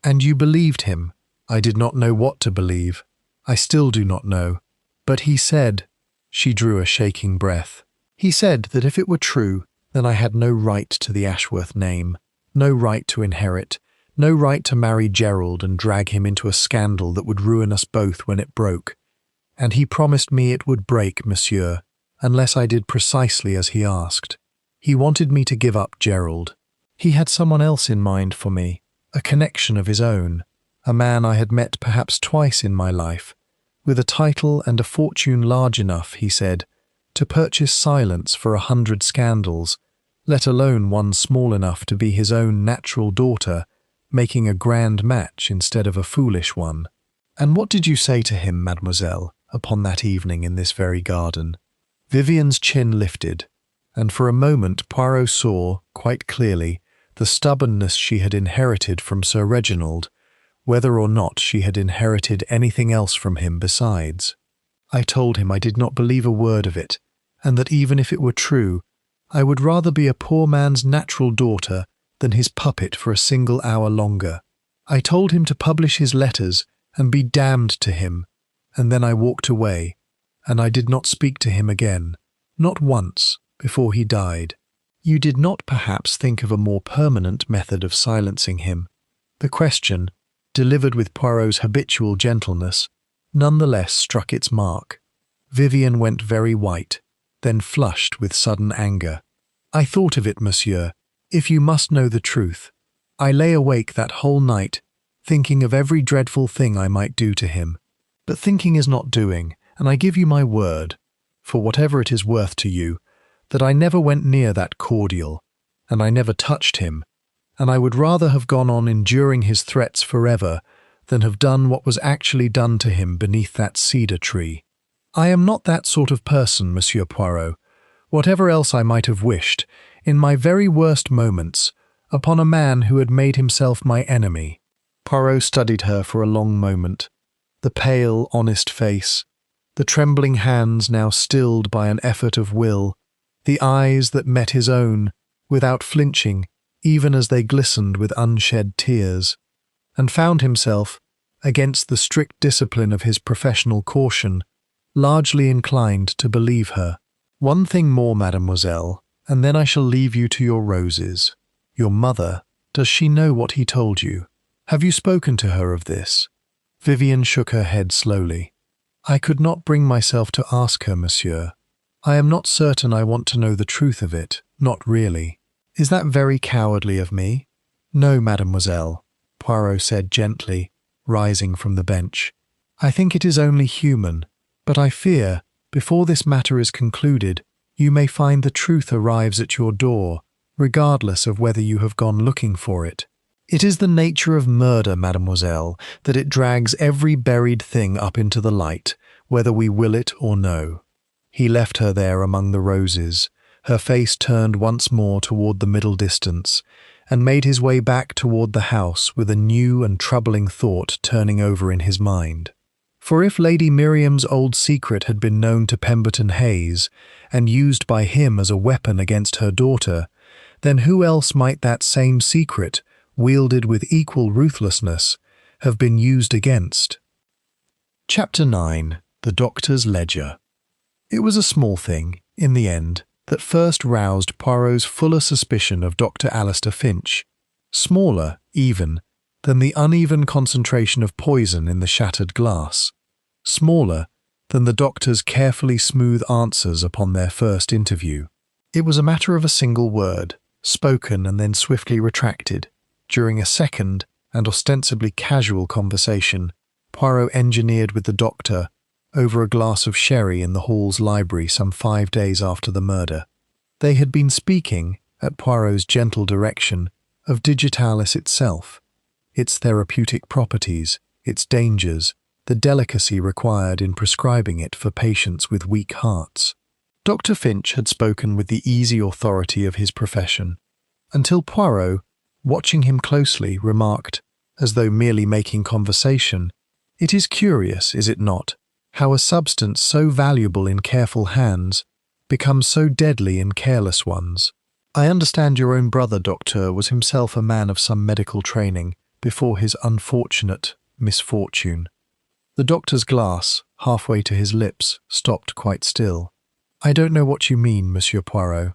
And you believed him. I did not know what to believe. I still do not know. But he said—" She drew a shaking breath. "He said that if it were true, then I had no right to the Ashworth name, no right to inherit, no right to marry Gerald and drag him into a scandal that would ruin us both when it broke. And he promised me it would break, monsieur, unless I did precisely as he asked. He wanted me to give up Gerald. He had someone else in mind for me, a connection of his own, a man I had met perhaps twice in my life, with a title and a fortune large enough, he said, to purchase silence for 100 scandals, let alone one small enough to be his own natural daughter, making a grand match instead of a foolish one. And what did you say to him, mademoiselle, upon that evening in this very garden?" Vivian's chin lifted, and for a moment Poirot saw, quite clearly, the stubbornness she had inherited from Sir Reginald, whether or not she had inherited anything else from him besides. "I told him I did not believe a word of it, and that even if it were true, I would rather be a poor man's natural daughter than his puppet for a single hour longer. I told him to publish his letters and be damned to him, and then I walked away, and I did not speak to him again, not once, before he died." "You did not perhaps think of a more permanent method of silencing him?" The question, delivered with Poirot's habitual gentleness, nonetheless struck its mark. Vivian went very white, then flushed with sudden anger. "I thought of it, monsieur, if you must know the truth. I lay awake that whole night, thinking of every dreadful thing I might do to him. But thinking is not doing, and I give you my word, for whatever it is worth to you, that I never went near that cordial, and I never touched him, and I would rather have gone on enduring his threats forever than have done what was actually done to him beneath that cedar tree. I am not that sort of person, Monsieur Poirot, whatever else I might have wished, in my very worst moments, upon a man who had made himself my enemy." Poirot studied her for a long moment. The pale, honest face, the trembling hands now stilled by an effort of will, the eyes that met his own, without flinching, even as they glistened with unshed tears, and found himself, against the strict discipline of his professional caution, largely inclined to believe her. "One thing more, mademoiselle, and then I shall leave you to your roses. Your mother, does she know what he told you? Have you spoken to her of this?" Vivian shook her head slowly. "I could not bring myself to ask her, monsieur. I am not certain I want to know the truth of it, not really. Is that very cowardly of me?" "No, mademoiselle," Poirot said gently, rising from the bench. "I think it is only human, but I fear, before this matter is concluded, you may find the truth arrives at your door, regardless of whether you have gone looking for it. It is the nature of murder, mademoiselle, that it drags every buried thing up into the light, whether we will it or no." He left her there among the roses, her face turned once more toward the middle distance, and made his way back toward the house with a new and troubling thought turning over in his mind. For if Lady Miriam's old secret had been known to Pemberton Hayes, and used by him as a weapon against her daughter, then who else might that same secret, wielded with equal ruthlessness, have been used against? Chapter 9. The Doctor's Ledger. It was a small thing, in the end, that first roused Poirot's fuller suspicion of Dr. Alistair Finch, smaller, even, than the uneven concentration of poison in the shattered glass, smaller than the doctor's carefully smooth answers upon their first interview. It was a matter of a single word, spoken and then swiftly retracted, during a second and ostensibly casual conversation Poirot engineered with the doctor over a glass of sherry in the Hall's library some 5 days after the murder. They had been speaking, at Poirot's gentle direction, of digitalis itself, its therapeutic properties, its dangers, the delicacy required in prescribing it for patients with weak hearts. Dr. Finch had spoken with the easy authority of his profession, until Poirot, watching him closely, remarked, as though merely making conversation, "It is curious, is it not, how a substance so valuable in careful hands becomes so deadly in careless ones? I understand your own brother, Doctor, was himself a man of some medical training before his unfortunate misfortune." The doctor's glass, halfway to his lips, stopped quite still. "I don't know what you mean, Monsieur Poirot.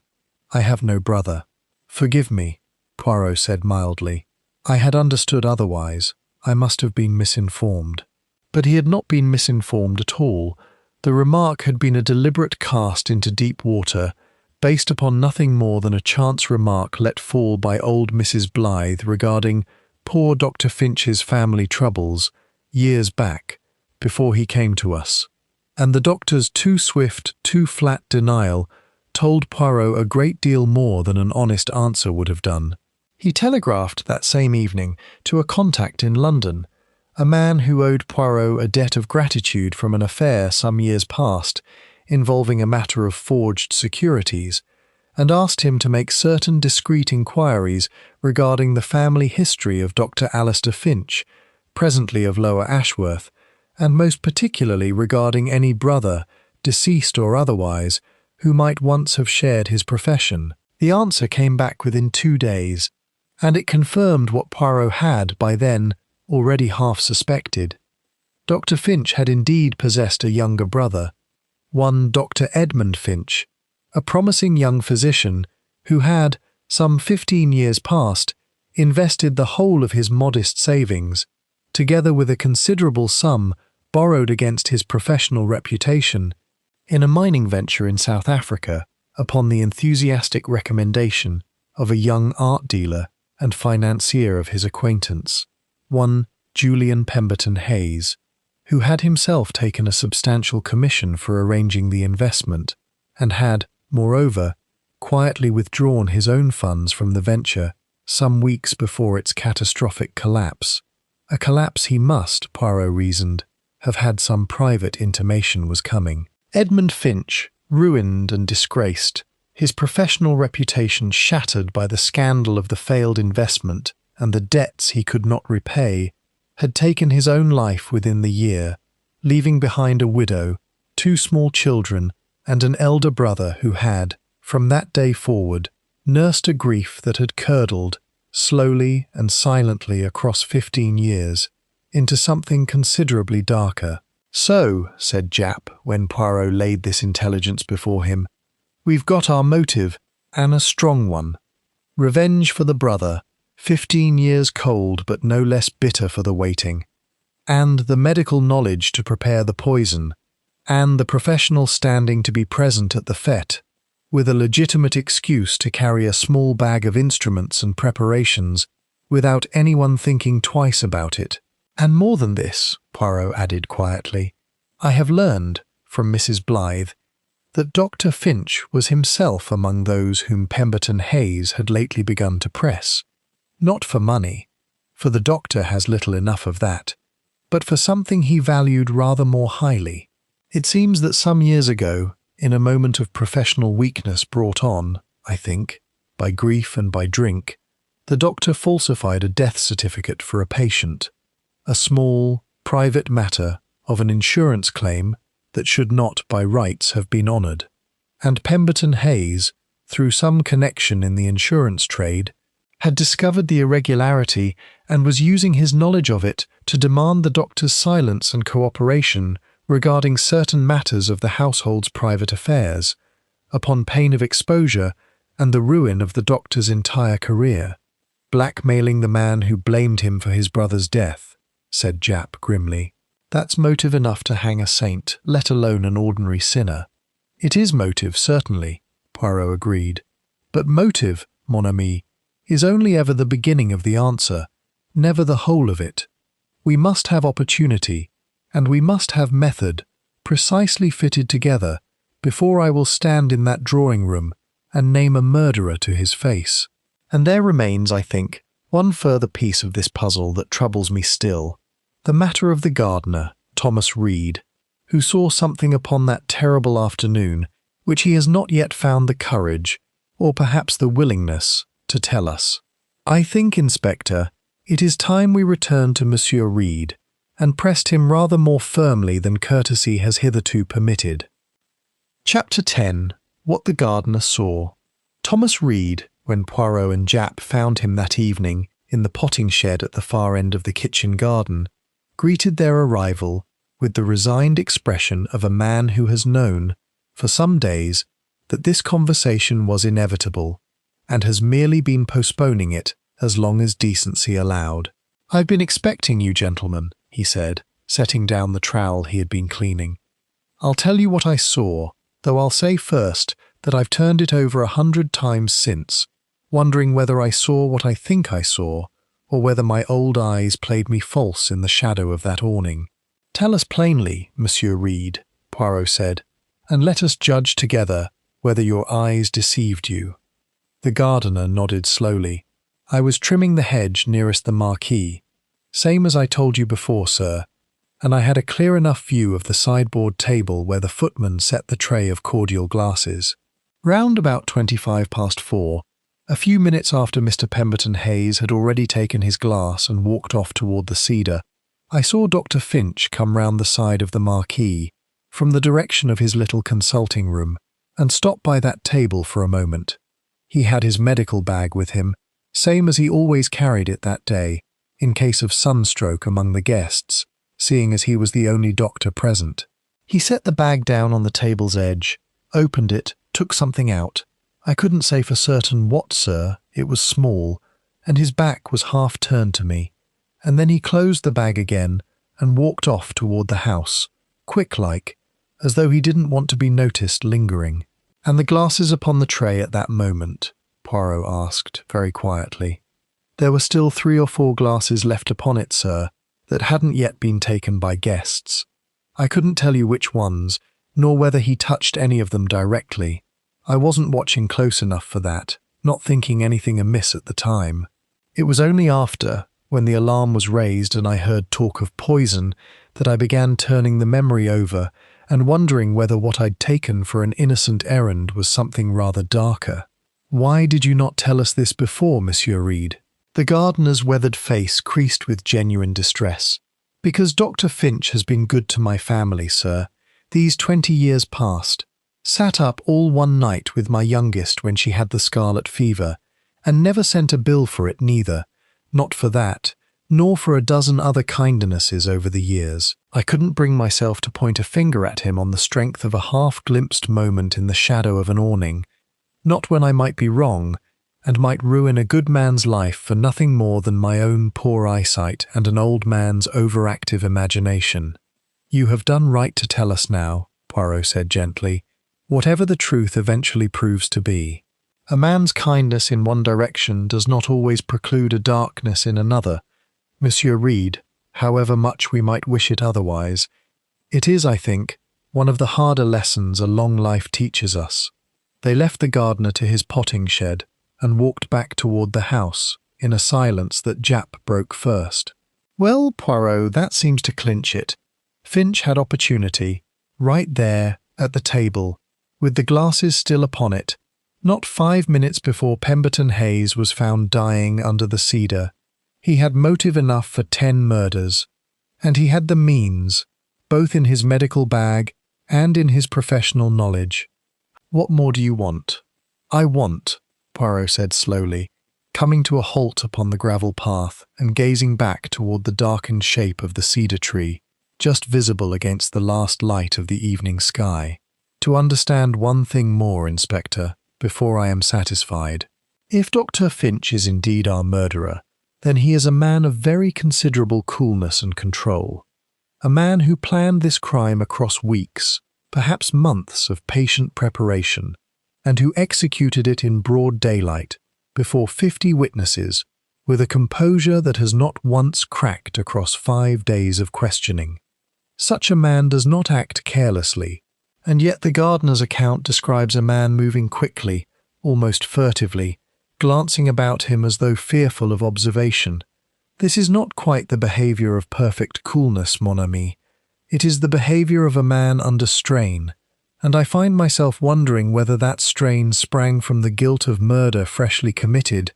I have no brother." "Forgive me," Poirot said mildly. "I had understood otherwise. I must have been misinformed." But he had not been misinformed at all. The remark had been a deliberate cast into deep water, based upon nothing more than a chance remark let fall by old Mrs. Blythe regarding poor Dr. Finch's family troubles, years back, before he came to us. And the doctor's too swift, too flat denial told Poirot a great deal more than an honest answer would have done. He telegraphed that same evening to a contact in London, a man who owed Poirot a debt of gratitude from an affair some years past, involving a matter of forged securities, and asked him to make certain discreet inquiries regarding the family history of Dr. Alistair Finch, presently of Lower Ashworth, and most particularly regarding any brother, deceased or otherwise, who might once have shared his profession. The answer came back within 2 days, and it confirmed what Poirot had, by then, already half suspected. Dr. Finch had indeed possessed a younger brother, one Dr. Edmund Finch, a promising young physician who had, some 15 years past, invested the whole of his modest savings, together with a considerable sum borrowed against his professional reputation, in a mining venture in South Africa upon the enthusiastic recommendation of a young art dealer and financier of his acquaintance, one Julian Pemberton Hayes, who had himself taken a substantial commission for arranging the investment, and had, moreover, quietly withdrawn his own funds from the venture some weeks before its catastrophic collapse, a collapse he must, Poirot reasoned, have had some private intimation was coming. Edmund Finch, ruined and disgraced, his professional reputation shattered by the scandal of the failed investment and the debts he could not repay, had taken his own life within the year, leaving behind a widow, two small children, and an elder brother who had, from that day forward, nursed a grief that had curdled, slowly and silently across 15 years, into something considerably darker. "So," said Japp, when Poirot laid this intelligence before him, "we've got our motive, and a strong one. Revenge for the brother, 15 years cold but no less bitter for the waiting, and the medical knowledge to prepare the poison, and the professional standing to be present at the fête, with a legitimate excuse to carry a small bag of instruments and preparations without anyone thinking twice about it. And more than this," Poirot added quietly, "I have learned, from Mrs. Blythe, that Dr. Finch was himself among those whom Pemberton Hayes had lately begun to press, not for money, for the doctor has little enough of that, but for something he valued rather more highly. It seems that some years ago, in a moment of professional weakness brought on, I think, by grief and by drink, the doctor falsified a death certificate for a patient, a small, private matter of an insurance claim that should not by rights have been honoured, and Pemberton Hayes, through some connection in the insurance trade, had discovered the irregularity and was using his knowledge of it to demand the doctor's silence and cooperation regarding certain matters of the household's private affairs, upon pain of exposure and the ruin of the doctor's entire career. "Blackmailing the man who blamed him for his brother's death," said Japp grimly. "That's motive enough to hang a saint, let alone an ordinary sinner." "It is motive, certainly," Poirot agreed. "But motive, mon ami, is only ever the beginning of the answer, never the whole of it. We must have opportunity, and we must have method, precisely fitted together, before I will stand in that drawing-room and name a murderer to his face. And there remains, I think, one further piece of this puzzle that troubles me still, the matter of the gardener, Thomas Reed, who saw something upon that terrible afternoon which he has not yet found the courage, or perhaps the willingness, to tell us. I think, Inspector, it is time we returned to Monsieur Reed, and pressed him rather more firmly than courtesy has hitherto permitted." Chapter 10. What the Gardener Saw. Thomas Reed, when Poirot and Japp found him that evening in the potting shed at the far end of the kitchen garden, greeted their arrival with the resigned expression of a man who has known, for some days, that this conversation was inevitable, and has merely been postponing it as long as decency allowed. "I've been expecting you, gentlemen," he said, setting down the trowel he had been cleaning. "I'll tell you what I saw, though I'll say first that I've turned it over 100 times since, wondering whether I saw what I think I saw, or whether my old eyes played me false in the shadow of that awning." "Tell us plainly, Monsieur Reed," Poirot said, "and let us judge together whether your eyes deceived you." The gardener nodded slowly. "I was trimming the hedge nearest the marquee, same as I told you before, sir, and I had a clear enough view of the sideboard table where the footman set the tray of cordial glasses. Round about 4:25, a few minutes after Mr. Pemberton Hayes had already taken his glass and walked off toward the cedar, I saw Dr. Finch come round the side of the marquee, from the direction of his little consulting room, and stop by that table for a moment. He had his medical bag with him, same as he always carried it that day, in case of sunstroke among the guests, seeing as he was the only doctor present. He set the bag down on the table's edge, opened it, took something out. I couldn't say for certain what, sir, it was small, and his back was half turned to me, and then he closed the bag again and walked off toward the house, quick-like, as though he didn't want to be noticed lingering. "And the glasses upon the tray at that moment?" Poirot asked, very quietly. "There were still 3 or 4 glasses left upon it, sir, that hadn't yet been taken by guests. I couldn't tell you which ones, nor whether he touched any of them directly. I wasn't watching close enough for that, not thinking anything amiss at the time. It was only after, when the alarm was raised and I heard talk of poison, that I began turning the memory over and wondering whether what I'd taken for an innocent errand was something rather darker." "Why did you not tell us this before, Monsieur Reed?" The gardener's weathered face creased with genuine distress. "Because Dr. Finch has been good to my family, sir. These 20 years passed. Sat up all one night with my youngest when she had the scarlet fever, and never sent a bill for it neither, not for that, nor for a dozen other kindnesses over the years. I couldn't bring myself to point a finger at him on the strength of a half-glimpsed moment in the shadow of an awning, not when I might be wrong, and might ruin a good man's life for nothing more than my own poor eyesight and an old man's overactive imagination. "You have done right to tell us now," Poirot said gently, "whatever the truth eventually proves to be. A man's kindness in one direction does not always preclude a darkness in another, Monsieur Reed, however much we might wish it otherwise. It is, I think, one of the harder lessons a long life teaches us." They left the gardener to his potting shed and walked back toward the house, in a silence that Japp broke first. "Well, Poirot, that seems to clinch it. Finch had opportunity, right there, at the table, with the glasses still upon it, not 5 minutes before Pemberton Hayes was found dying under the cedar. He had motive enough for 10 murders, and he had the means, both in his medical bag and in his professional knowledge. What more do you want?" "I want," Poirot said slowly, coming to a halt upon the gravel path and gazing back toward the darkened shape of the cedar tree, just visible against the last light of the evening sky, "to understand one thing more, Inspector, before I am satisfied. If Dr. Finch is indeed our murderer, then he is a man of very considerable coolness and control. A man who planned this crime across weeks, perhaps months of patient preparation, and who executed it in broad daylight, before 50 witnesses, with a composure that has not once cracked across 5 days of questioning. Such a man does not act carelessly, and yet the gardener's account describes a man moving quickly, almost furtively, glancing about him as though fearful of observation. This is not quite the behaviour of perfect coolness, mon ami. It is the behaviour of a man under strain, and I find myself wondering whether that strain sprang from the guilt of murder freshly committed,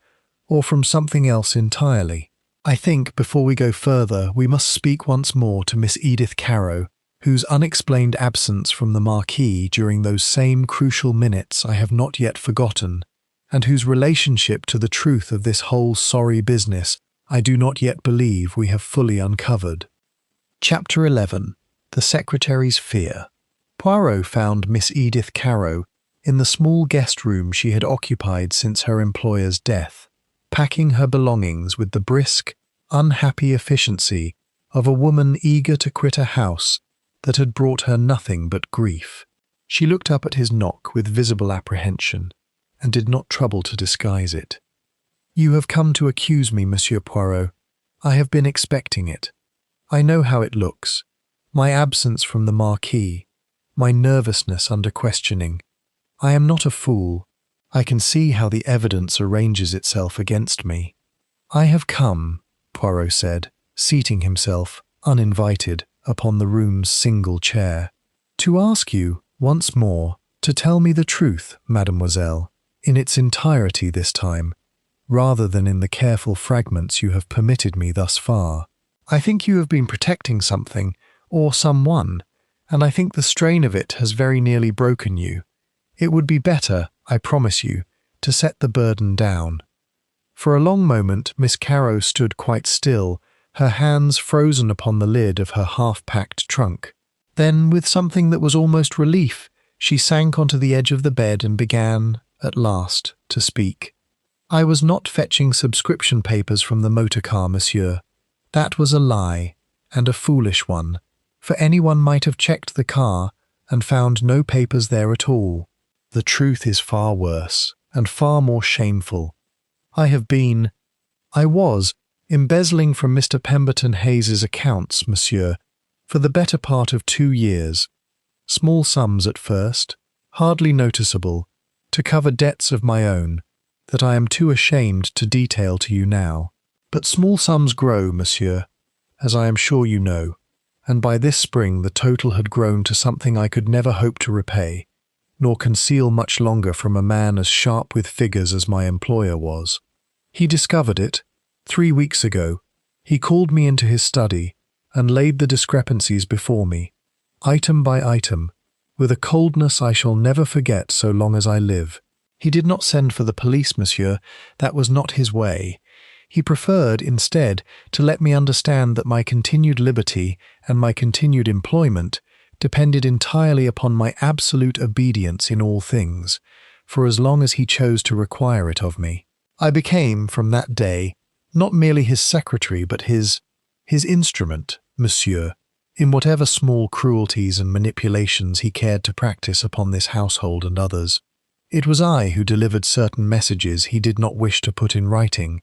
or from something else entirely. I think, before we go further, we must speak once more to Miss Edith Caro, whose unexplained absence from the Marquis during those same crucial minutes I have not yet forgotten, and whose relationship to the truth of this whole sorry business I do not yet believe we have fully uncovered. Chapter 11. The Secretary's Fear. Poirot found Miss Edith Caro in the small guest room she had occupied since her employer's death, packing her belongings with the brisk, unhappy efficiency of a woman eager to quit a house that had brought her nothing but grief. She looked up at his knock with visible apprehension, and did not trouble to disguise it. "You have come to accuse me, Monsieur Poirot. I have been expecting it. I know how it looks. My absence from the Marquis, my nervousness under questioning. I am not a fool. I can see how the evidence arranges itself against me." "I have come," Poirot said, seating himself, uninvited, upon the room's single chair, "to ask you, once more, to tell me the truth, mademoiselle, in its entirety this time, rather than in the careful fragments you have permitted me thus far. I think you have been protecting something, or someone, and I think the strain of it has very nearly broken you. It would be better, I promise you, to set the burden down." For a long moment Miss Caro stood quite still, her hands frozen upon the lid of her half-packed trunk. Then, with something that was almost relief, she sank onto the edge of the bed and began, at last, to speak. "I was not fetching subscription papers from the motor car, monsieur. That was a lie, and a foolish one, for anyone might have checked the car and found no papers there at all. The truth is far worse, and far more shameful. I was, embezzling from Mr. Pemberton Hayes's accounts, monsieur, for the better part of 2 years. Small sums at first, hardly noticeable, to cover debts of my own, that I am too ashamed to detail to you now. But small sums grow, monsieur, as I am sure you know, and by this spring the total had grown to something I could never hope to repay, nor conceal much longer from a man as sharp with figures as my employer was. He discovered it. 3 weeks ago, he called me into his study and laid the discrepancies before me. item by item, with a coldness I shall never forget so long as I live. He did not send for the police, monsieur. That was not his way. He preferred, instead, to let me understand that my continued liberty and my continued employment depended entirely upon my absolute obedience in all things, for as long as he chose to require it of me. I became, from that day, not merely his secretary, but his instrument, monsieur, in whatever small cruelties and manipulations he cared to practice upon this household and others. It was I who delivered certain messages he did not wish to put in writing,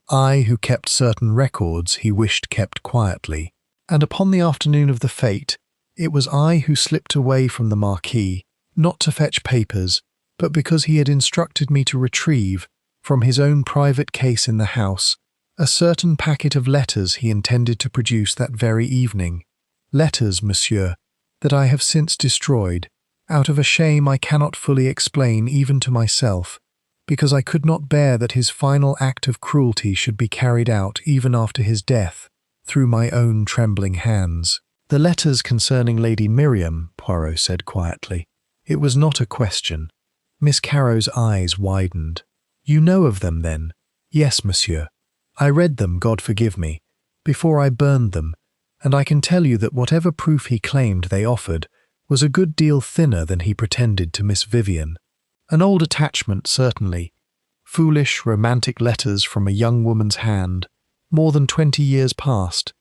I who kept certain records he wished kept quietly, and upon the afternoon of the fete, it was I who slipped away from the Marquis, not to fetch papers, but because he had instructed me to retrieve, from his own private case in the house, a certain packet of letters he intended to produce that very evening. Letters, monsieur, that I have since destroyed, out of a shame I cannot fully explain even to myself, because I could not bear that his final act of cruelty should be carried out even after his death, through my own trembling hands. The letters concerning Lady Miriam, Poirot said quietly. It was not a question. Miss Carrow's eyes widened. You know of them, then? Yes, monsieur. I read them, God forgive me, before I burned them, and I can tell you that whatever proof he claimed they offered was a good deal thinner than he pretended to Miss Vivian. An old attachment, certainly. Foolish, romantic letters from a young woman's hand, more than 20 years past,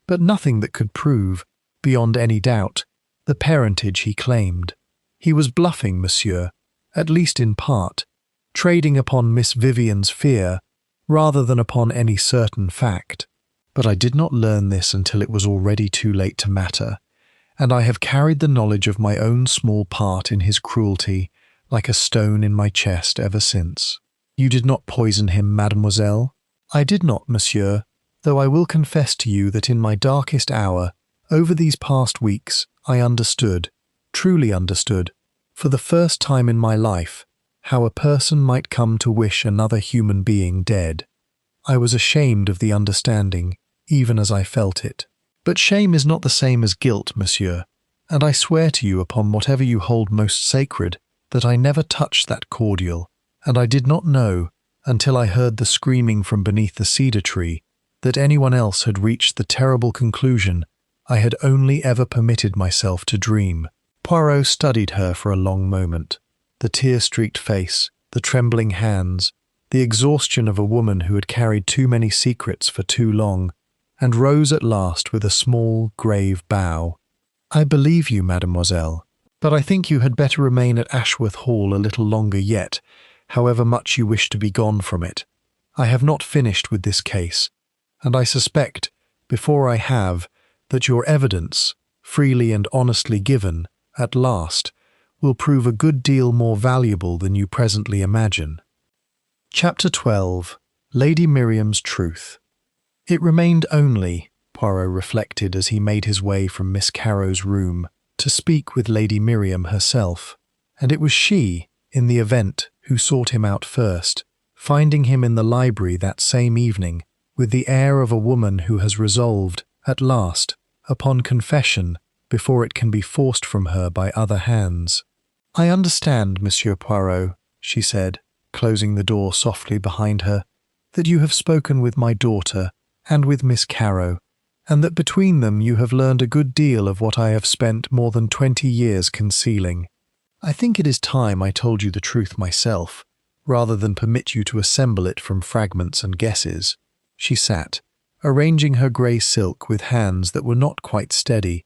but nothing that could prove, beyond any doubt, the parentage he claimed. He was bluffing, monsieur, at least in part, trading upon Miss Vivian's fear rather than upon any certain fact. But I did not learn this until it was already too late to matter, and I have carried the knowledge of my own small part in his cruelty like a stone in my chest ever since. You did not poison him, mademoiselle? I did not, monsieur, though I will confess to you that in my darkest hour, over these past weeks, I understood, truly understood, for the first time in my life, how a person might come to wish another human being dead. I was ashamed of the understanding, even as I felt it. But shame is not the same as guilt, monsieur, and I swear to you upon whatever you hold most sacred that I never touched that cordial, and I did not know, until I heard the screaming from beneath the cedar tree, that anyone else had reached the terrible conclusion I had only ever permitted myself to dream. Poirot studied her for a long moment, the tear-streaked face, the trembling hands, the exhaustion of a woman who had carried too many secrets for too long, and rose at last with a small, grave bow. I believe you, mademoiselle, but I think you had better remain at Ashworth Hall a little longer yet, however much you wish to be gone from it. I have not finished with this case, and I suspect, before I have, that your evidence, freely and honestly given, at last, will prove a good deal more valuable than you presently imagine. Chapter 12. Lady Miriam's Truth. It remained only, Poirot reflected as he made his way from Miss Carrow's room, to speak with Lady Miriam herself, and it was she, in the event, who sought him out first, finding him in the library that same evening, with the air of a woman who has resolved, at last, upon confession before it can be forced from her by other hands. I understand, Monsieur Poirot, she said, closing the door softly behind her, that you have spoken with my daughter and with Miss Carrow, and that between them you have learned a good deal of what I have spent more than 20 years concealing. I think it is time I told you the truth myself, rather than permit you to assemble it from fragments and guesses. She sat, arranging her grey silk with hands that were not quite steady,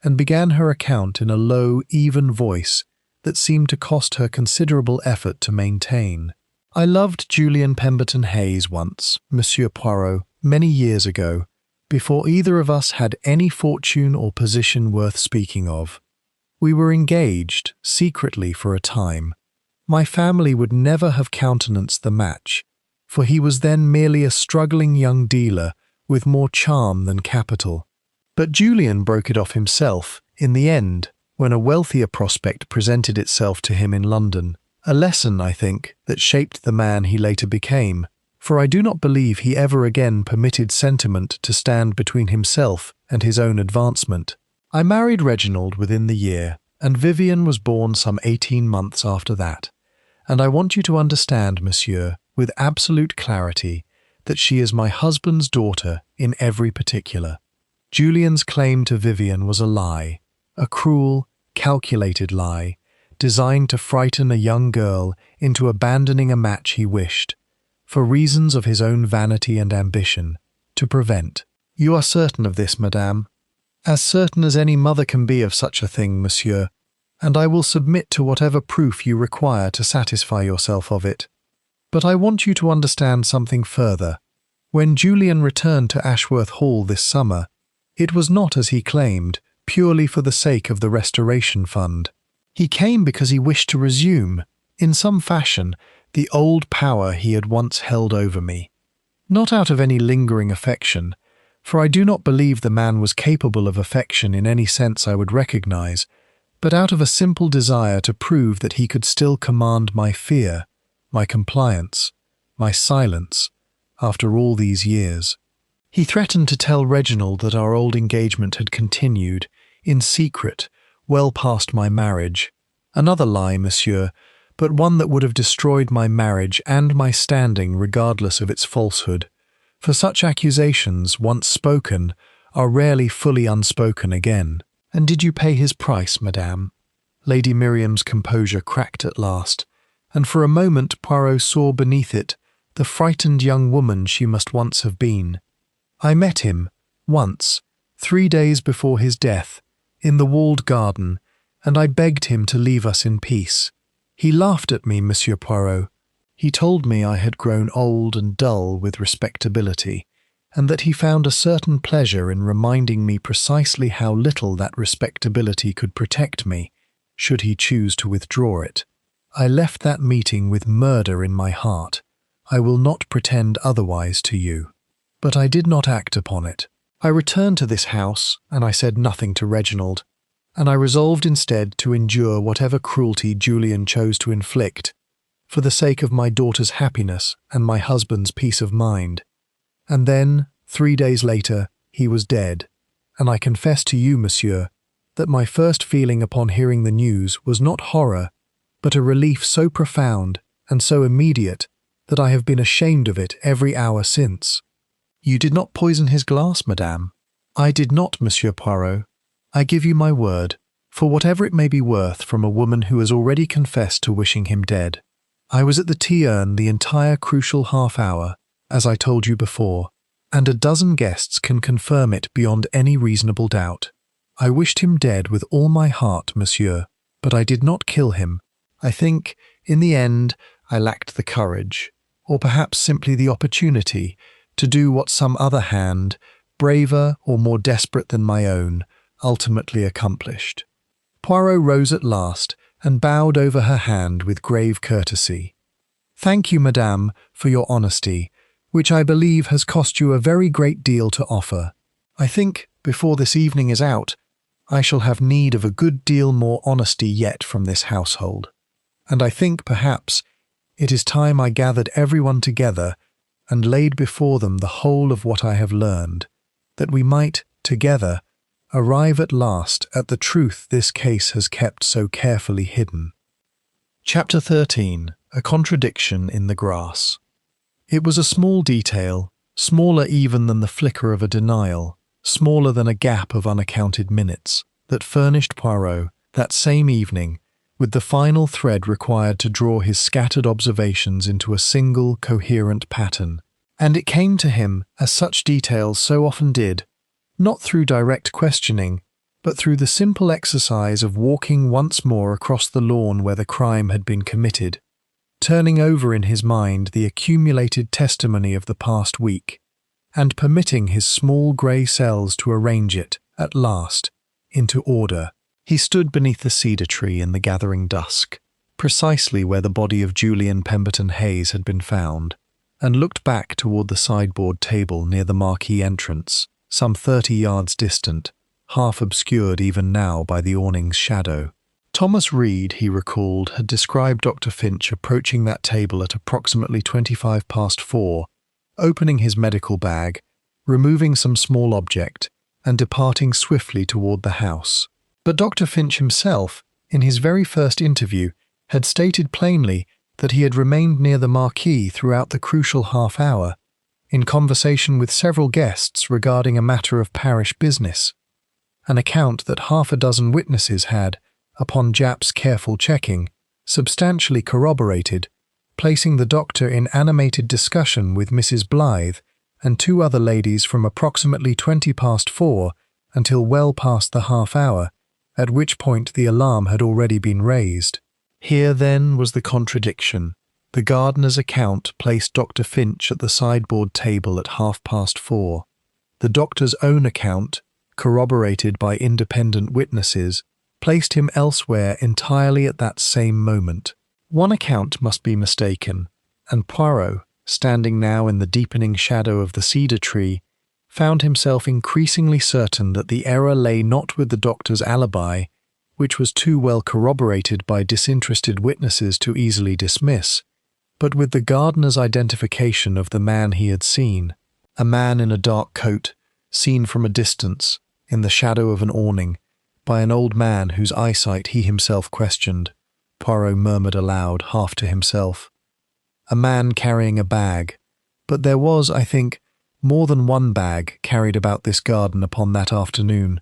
and began her account in a low, even voice that seemed to cost her considerable effort to maintain. I loved Julian Pemberton Hayes once, Monsieur Poirot, many years ago, before either of us had any fortune or position worth speaking of. We were engaged, secretly for a time. My family would never have countenanced the match, for he was then merely a struggling young dealer with more charm than capital. But Julian broke it off himself, in the end, when a wealthier prospect presented itself to him in London. A lesson, I think, that shaped the man he later became, for I do not believe he ever again permitted sentiment to stand between himself and his own advancement. I married Reginald within the year, and Vivian was born some 18 months after that. And I want you to understand, monsieur, with absolute clarity, that she is my husband's daughter in every particular. Julian's claim to Vivian was a lie, a cruel, calculated lie, designed to frighten a young girl into abandoning a match he wished, for reasons of his own vanity and ambition, to prevent. You are certain of this, madame? As certain as any mother can be of such a thing, monsieur, and I will submit to whatever proof you require to satisfy yourself of it. But I want you to understand something further. When Julian returned to Ashworth Hall this summer, it was not, as he claimed, purely for the sake of the Restoration Fund. He came because he wished to resume, in some fashion, the old power he had once held over me. Not out of any lingering affection, for I do not believe the man was capable of affection in any sense I would recognize, but out of a simple desire to prove that he could still command my fear, my compliance, my silence, after all these years. He threatened to tell Reginald that our old engagement had continued, in secret, well past my marriage. Another lie, monsieur, but one that would have destroyed my marriage and my standing regardless of its falsehood. For such accusations, once spoken, are rarely fully unspoken again. And did you pay his price, madame? Lady Miriam's composure cracked at last, and for a moment Poirot saw beneath it the frightened young woman she must once have been. I met him, once, 3 days before his death, in the walled garden, and I begged him to leave us in peace. He laughed at me, Monsieur Poirot. He told me I had grown old and dull with respectability, and that he found a certain pleasure in reminding me precisely how little that respectability could protect me, should he choose to withdraw it. I left that meeting with murder in my heart. I will not pretend otherwise to you. But I did not act upon it. I returned to this house, and I said nothing to Reginald, and I resolved instead to endure whatever cruelty Julian chose to inflict, for the sake of my daughter's happiness and my husband's peace of mind. And then, 3 days later, he was dead, and I confess to you, monsieur, that my first feeling upon hearing the news was not horror, but a relief so profound and so immediate that I have been ashamed of it every hour since. You did not poison his glass, madame? I did not, Monsieur Poirot. I give you my word, for whatever it may be worth from a woman who has already confessed to wishing him dead. I was at the tea-urn the entire crucial half-hour, as I told you before, and a dozen guests can confirm it beyond any reasonable doubt. I wished him dead with all my heart, monsieur, but I did not kill him. I think, in the end, I lacked the courage, or perhaps simply the opportunity, to do what some other hand, braver or more desperate than my own, ultimately accomplished. Poirot rose at last and bowed over her hand with grave courtesy. Thank you, madame, for your honesty, which I believe has cost you a very great deal to offer. I think, before this evening is out, I shall have need of a good deal more honesty yet from this household. And I think, perhaps, it is time I gathered everyone together and laid before them the whole of what I have learned, that we might, together, arrive at last at the truth this case has kept so carefully hidden. Chapter 13. A Contradiction in the Grass. It was a small detail, smaller even than the flicker of a denial, smaller than a gap of unaccounted minutes, that furnished Poirot, that same evening, with the final thread required to draw his scattered observations into a single, coherent pattern. And it came to him, as such details so often did, not through direct questioning, but through the simple exercise of walking once more across the lawn where the crime had been committed, turning over in his mind the accumulated testimony of the past week, and permitting his small grey cells to arrange it, at last, into order. He stood beneath the cedar tree in the gathering dusk, precisely where the body of Julian Pemberton Hayes had been found, and looked back toward the sideboard table near the marquee entrance, some 30 yards distant, half obscured even now by the awning's shadow. Thomas Reed, he recalled, had described Dr. Finch approaching that table at approximately 4:25, opening his medical bag, removing some small object, and departing swiftly toward the house. But Dr. Finch himself, in his very first interview, had stated plainly that he had remained near the Marquis throughout the crucial half-hour, in conversation with several guests regarding a matter of parish business, an account that half a dozen witnesses had, upon Japp's careful checking, substantially corroborated, placing the doctor in animated discussion with Mrs. Blythe and two other ladies from approximately 4:20 until well past the half-hour, at which point the alarm had already been raised. Here, then, was the contradiction. The gardener's account placed Dr. Finch at the sideboard table at 4:30. The doctor's own account, corroborated by independent witnesses, placed him elsewhere entirely at that same moment. One account must be mistaken, and Poirot, standing now in the deepening shadow of the cedar tree, found himself increasingly certain that the error lay not with the doctor's alibi, which was too well corroborated by disinterested witnesses to easily dismiss, but with the gardener's identification of the man he had seen, a man in a dark coat, seen from a distance, in the shadow of an awning, by an old man whose eyesight he himself questioned. Poirot murmured aloud, half to himself. A man carrying a bag, but there was, I think, more than one bag carried about this garden upon that afternoon,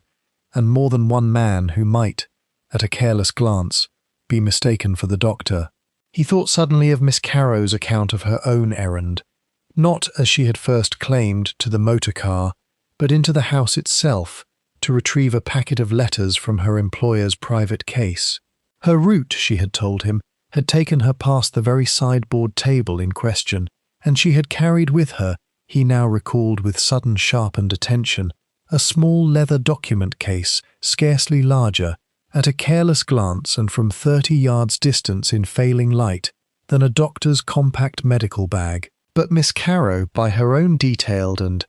and more than one man who might, at a careless glance, be mistaken for the doctor. He thought suddenly of Miss Carrow's account of her own errand, not, as she had first claimed, to the motor car, but into the house itself, to retrieve a packet of letters from her employer's private case. Her route, she had told him, had taken her past the very sideboard table in question, and she had carried with her, he now recalled with sudden sharpened attention, a small leather document case, scarcely larger, at a careless glance and from 30 yards distance in failing light, than a doctor's compact medical bag. But Miss Carrow, by her own detailed and,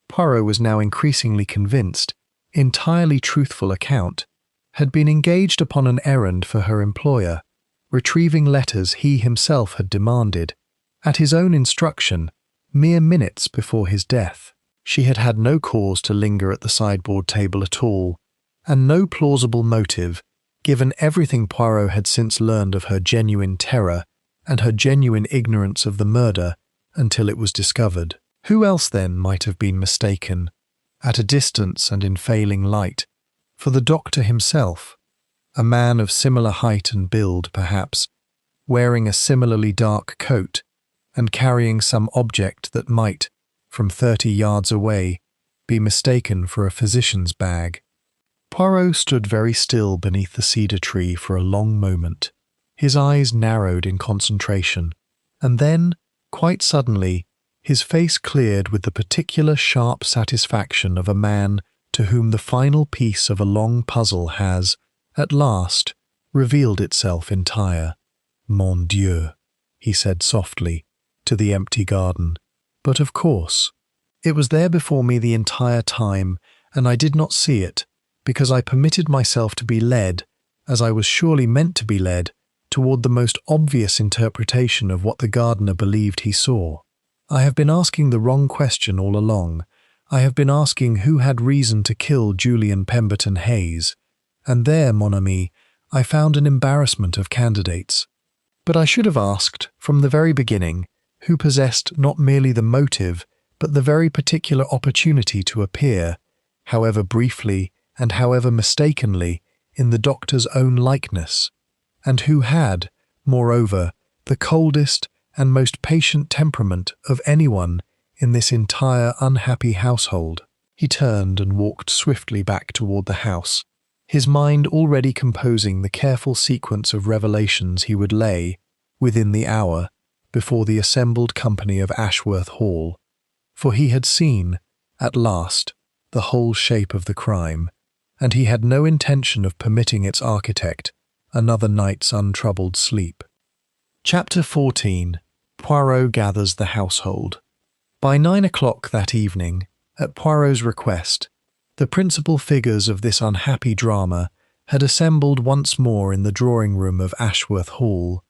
Poirot was now increasingly convinced, entirely truthful account, had been engaged upon an errand for her employer, retrieving letters he himself had demanded, at his own instruction, mere minutes before his death. She had had no cause to linger at the sideboard table at all, and no plausible motive, given everything Poirot had since learned of her genuine terror and her genuine ignorance of the murder until it was discovered. Who else, then, might have been mistaken, at a distance and in failing light, for the doctor himself, a man of similar height and build, perhaps, wearing a similarly dark coat, and carrying some object that might, from 30 yards away, be mistaken for a physician's bag? Poirot stood very still beneath the cedar tree for a long moment. His eyes narrowed in concentration, and then, quite suddenly, his face cleared with the particular sharp satisfaction of a man to whom the final piece of a long puzzle has, at last, revealed itself entire. "Mon Dieu," he said softly, to the empty garden. "But of course, it was there before me the entire time, and I did not see it, because I permitted myself to be led, as I was surely meant to be led, toward the most obvious interpretation of what the gardener believed he saw. I have been asking the wrong question all along. I have been asking who had reason to kill Julian Pemberton Hayes, and there, mon ami, I found an embarrassment of candidates. But I should have asked, from the very beginning, who possessed not merely the motive, but the very particular opportunity to appear, however briefly and however mistakenly, in the doctor's own likeness, and who had, moreover, the coldest and most patient temperament of anyone in this entire unhappy household. He turned and walked swiftly back toward the house, his mind already composing the careful sequence of revelations he would lay, within the hour, before the assembled company of Ashworth Hall, for he had seen, at last, the whole shape of the crime, and he had no intention of permitting its architect another night's untroubled sleep. Chapter 14. Poirot gathers the household. By 9 o'clock that evening, at Poirot's request, the principal figures of this unhappy drama had assembled once more in the drawing-room of Ashworth Hall,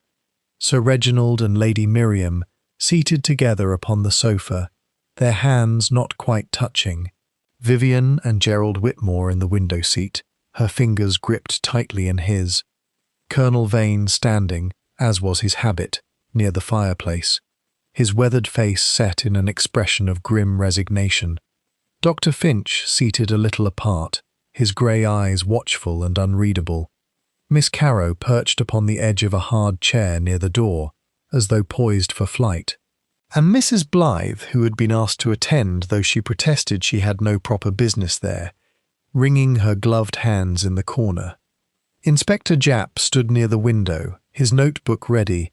Sir Reginald and Lady Miriam seated together upon the sofa, their hands not quite touching. Vivian and Gerald Whitmore in the window seat, her fingers gripped tightly in his. Colonel Vane standing, as was his habit, near the fireplace, his weathered face set in an expression of grim resignation. Dr. Finch seated a little apart, his grey eyes watchful and unreadable. Miss Carrow perched upon the edge of a hard chair near the door, as though poised for flight. And Mrs. Blythe, who had been asked to attend though she protested she had no proper business there, wringing her gloved hands in the corner. Inspector Japp stood near the window, his notebook ready,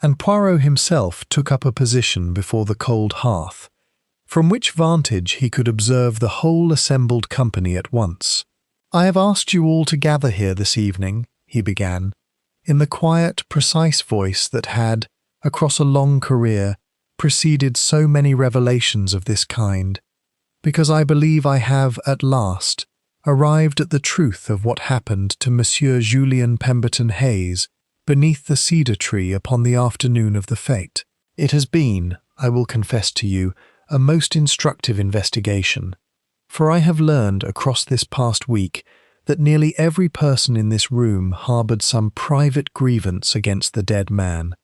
and Poirot himself took up a position before the cold hearth, from which vantage he could observe the whole assembled company at once. "I have asked you all to gather here this evening," he began, in the quiet, precise voice that had, across a long career, preceded so many revelations of this kind, "because I believe I have, at last, arrived at the truth of what happened to Monsieur Julien Pemberton Hayes beneath the cedar tree upon the afternoon of the fete. It has been, I will confess to you, a most instructive investigation, for I have learned across this past week that nearly every person in this room harboured some private grievance against the dead man,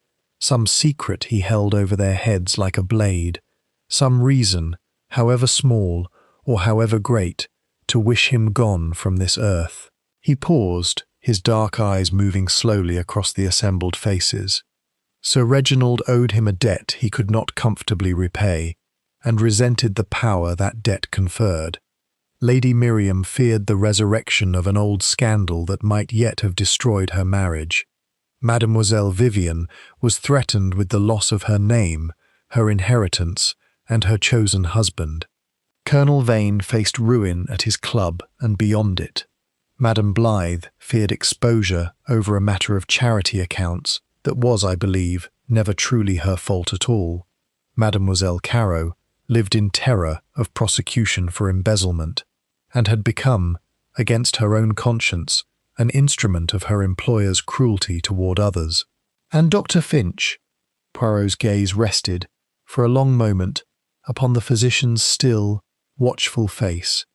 some secret he held over their heads like a blade, some reason, however small or however great, to wish him gone from this earth." He paused, his dark eyes moving slowly across the assembled faces. Sir Reginald owed him a debt he could not comfortably repay, and resented the power that debt conferred. Lady Miriam feared the resurrection of an old scandal that might yet have destroyed her marriage. Mademoiselle Vivian was threatened with the loss of her name, her inheritance, and her chosen husband. Colonel Vane faced ruin at his club and beyond it. Madame Blythe feared exposure over a matter of charity accounts that was, I believe, never truly her fault at all. Mademoiselle Carrow lived in terror of prosecution for embezzlement, and had become, against her own conscience, an instrument of her employer's cruelty toward others. And Dr. Finch? Poirot's gaze rested, for a long moment, upon the physician's still, watchful face.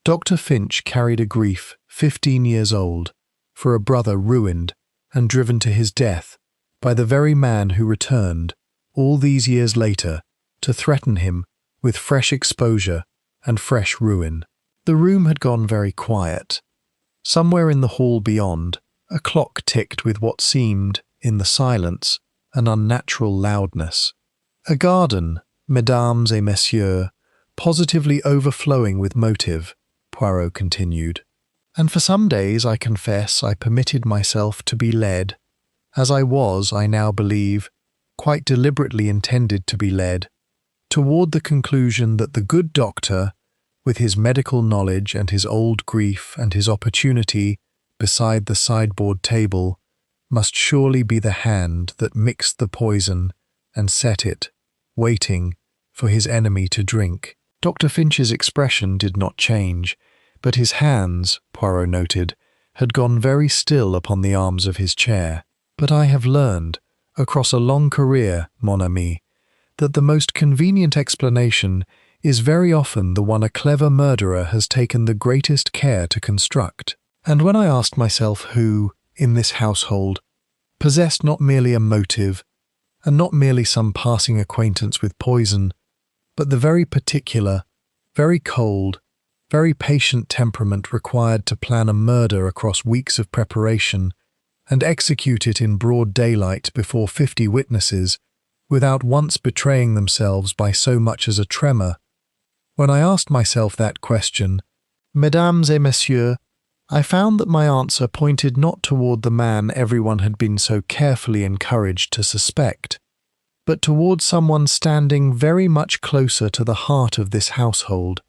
Dr. Finch carried a grief 15 years old, for a brother ruined and driven to his death by the very man who returned, all these years later, to threaten him with fresh exposure and fresh ruin. The room had gone very quiet. Somewhere in the hall beyond, a clock ticked with what seemed, in the silence, an unnatural loudness. A garden, mesdames et messieurs, positively overflowing with motive, Poirot continued. And for some days, I confess, I permitted myself to be led, as I was, I now believe, quite deliberately intended to be led, toward the conclusion that the good doctor, with his medical knowledge and his old grief and his opportunity beside the sideboard table, must surely be the hand that mixed the poison and set it, waiting, for his enemy to drink. Dr. Finch's expression did not change, but his hands, Poirot noted, had gone very still upon the arms of his chair. "But I have learned, across a long career, mon ami, that the most convenient explanation is very often the one a clever murderer has taken the greatest care to construct. And when I asked myself who, in this household, possessed not merely a motive, and not merely some passing acquaintance with poison, but the very particular, very cold, very patient temperament required to plan a murder across weeks of preparation and execute it in broad daylight before 50 witnesses, without once betraying themselves by so much as a tremor, when I asked myself that question, mesdames et messieurs, I found that my answer pointed not toward the man everyone had been so carefully encouraged to suspect, but toward someone standing very much closer to the heart of this household,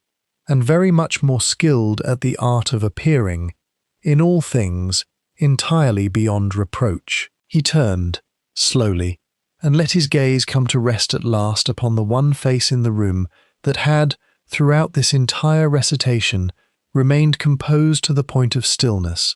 and very much more skilled at the art of appearing, in all things, entirely beyond reproach. He turned, slowly, and let his gaze come to rest at last upon the one face in the room that had, throughout this entire recitation, remained composed to the point of stillness,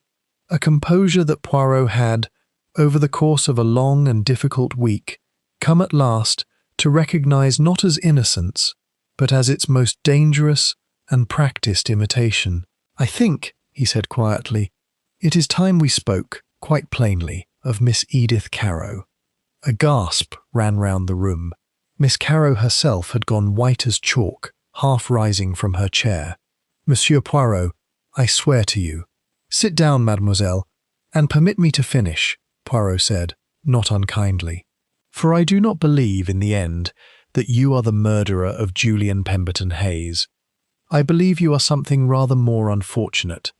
a composure that Poirot had, over the course of a long and difficult week, come at last to recognize not as innocence, but as its most dangerous, and practiced imitation. "I think," he said quietly, "it is time we spoke, quite plainly, of Miss Edith Caro." A gasp ran round the room. Miss Caro herself had gone white as chalk, half rising from her chair. "Monsieur Poirot, I swear to you—" "Sit down, mademoiselle, and permit me to finish," Poirot said, not unkindly. "For I do not believe, in the end, that you are the murderer of Julian Pemberton Hayes. I believe you are something rather more unfortunate,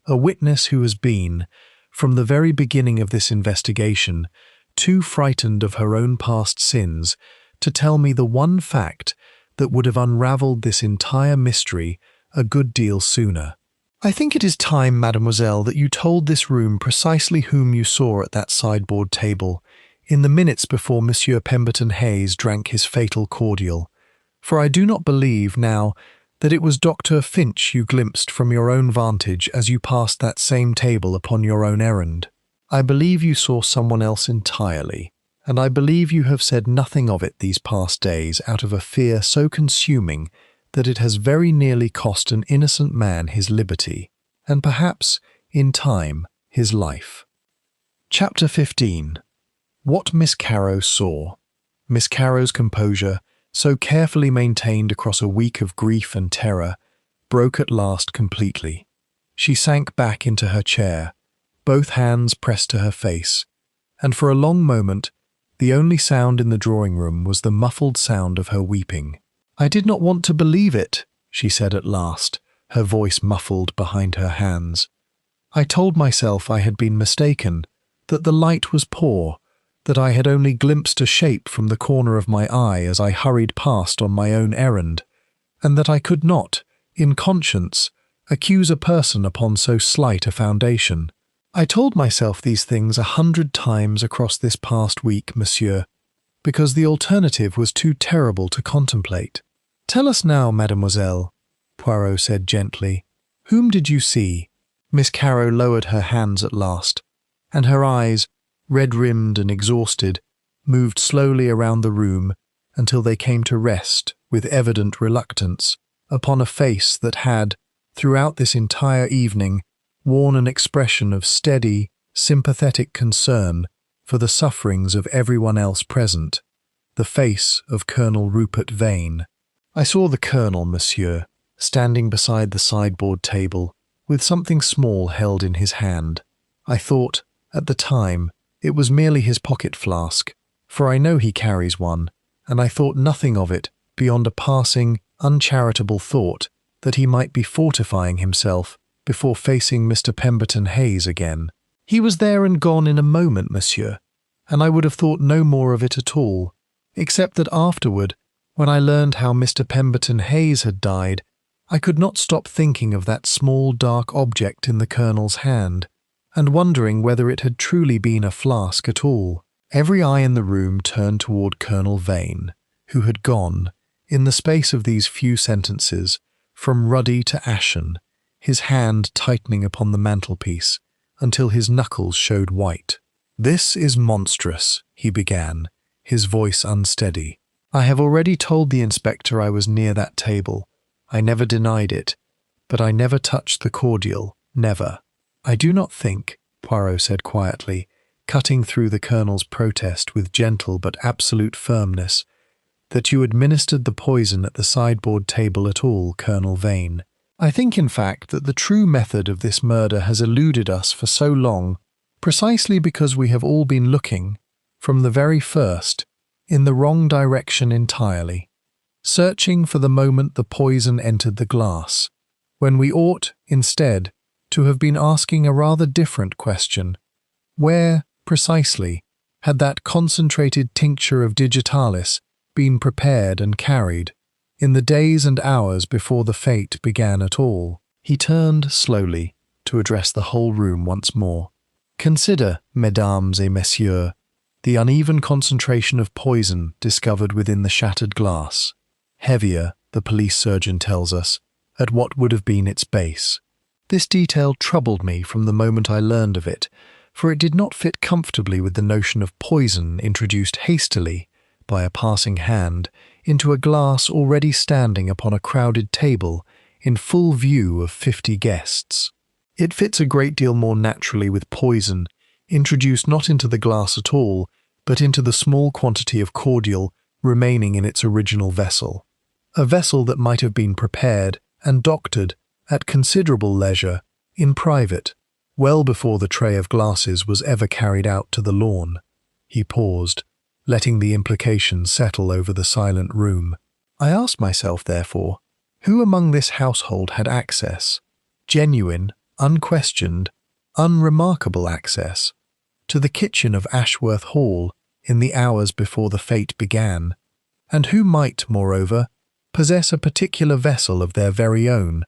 a witness who has been, from the very beginning of this investigation, too frightened of her own past sins to tell me the one fact that would have unravelled this entire mystery a good deal sooner. I think it is time, mademoiselle, that you told this room precisely whom you saw at that sideboard table, in the minutes before Monsieur Pemberton Hayes drank his fatal cordial, for I do not believe, now, that it was Dr. Finch you glimpsed from your own vantage as you passed that same table upon your own errand. I believe you saw someone else entirely, and I believe you have said nothing of it these past days out of a fear so consuming that it has very nearly cost an innocent man his liberty, and perhaps, in time, his life. Chapter 15. What Miss Caro Saw. Miss Caro's composure, so carefully maintained across a week of grief and terror, broke at last completely. She sank back into her chair, both hands pressed to her face, and for a long moment the only sound in the drawing-room was the muffled sound of her weeping. "I did not want to believe it," she said at last, her voice muffled behind her hands. "I told myself I had been mistaken, that the light was poor, that I had only glimpsed a shape from the corner of my eye as I hurried past on my own errand, and that I could not, in conscience, accuse a person upon so slight a foundation. I told myself these things 100 times across this past week, monsieur, because the alternative was too terrible to contemplate. Tell us now, mademoiselle," Poirot said gently. "Whom did you see?" Miss Caro lowered her hands at last, and her eyes, red-rimmed and exhausted, moved slowly around the room until they came to rest, with evident reluctance, upon a face that had, throughout this entire evening, worn an expression of steady, sympathetic concern for the sufferings of everyone else present, the face of Colonel Rupert Vane. "I saw the colonel, monsieur, standing beside the sideboard table, with something small held in his hand. I thought, at the time, it was merely his pocket flask, for I know he carries one, and I thought nothing of it beyond a passing, uncharitable thought that he might be fortifying himself before facing Mr. Pemberton Hayes again. He was there and gone in a moment, monsieur, and I would have thought no more of it at all, except that afterward, when I learned how Mr. Pemberton Hayes had died, I could not stop thinking of that small dark object in the colonel's hand, and wondering whether it had truly been a flask at all." Every eye in the room turned toward Colonel Vane, who had gone, in the space of these few sentences, from ruddy to ashen, his hand tightening upon the mantelpiece until his knuckles showed white. "This is monstrous," he began, his voice unsteady. "I have already told the inspector I was near that table. I never denied it, but I never touched the cordial, never." "I do not think," Poirot said quietly, cutting through the colonel's protest with gentle but absolute firmness, "that you administered the poison at the sideboard table at all, Colonel Vane. I think, in fact, that the true method of this murder has eluded us for so long, precisely because we have all been looking, from the very first, in the wrong direction entirely, searching for the moment the poison entered the glass, when we ought, instead, to have been asking a rather different question. Where, precisely, had that concentrated tincture of digitalis been prepared and carried, in the days and hours before the fate began at all?" He turned slowly to address the whole room once more. "Consider, mesdames et messieurs, the uneven concentration of poison discovered within the shattered glass. Heavier, the police surgeon tells us, at what would have been its base. This detail troubled me from the moment I learned of it, for it did not fit comfortably with the notion of poison introduced hastily, by a passing hand, into a glass already standing upon a crowded table in full view of 50 guests. It fits a great deal more naturally with poison, introduced not into the glass at all, but into the small quantity of cordial remaining in its original vessel. A vessel that might have been prepared and doctored at considerable leisure, in private, well before the tray of glasses was ever carried out to the lawn. He paused, letting the implication settle over the silent room. I asked myself, therefore, who among this household had access, genuine, unquestioned, unremarkable access, to the kitchen of Ashworth Hall in the hours before the fete began, and who might, moreover, possess a particular vessel of their very own,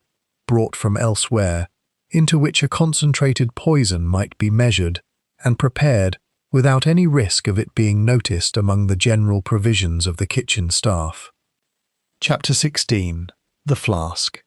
brought from elsewhere, into which a concentrated poison might be measured and prepared without any risk of it being noticed among the general provisions of the kitchen staff. Chapter 16. The Flask.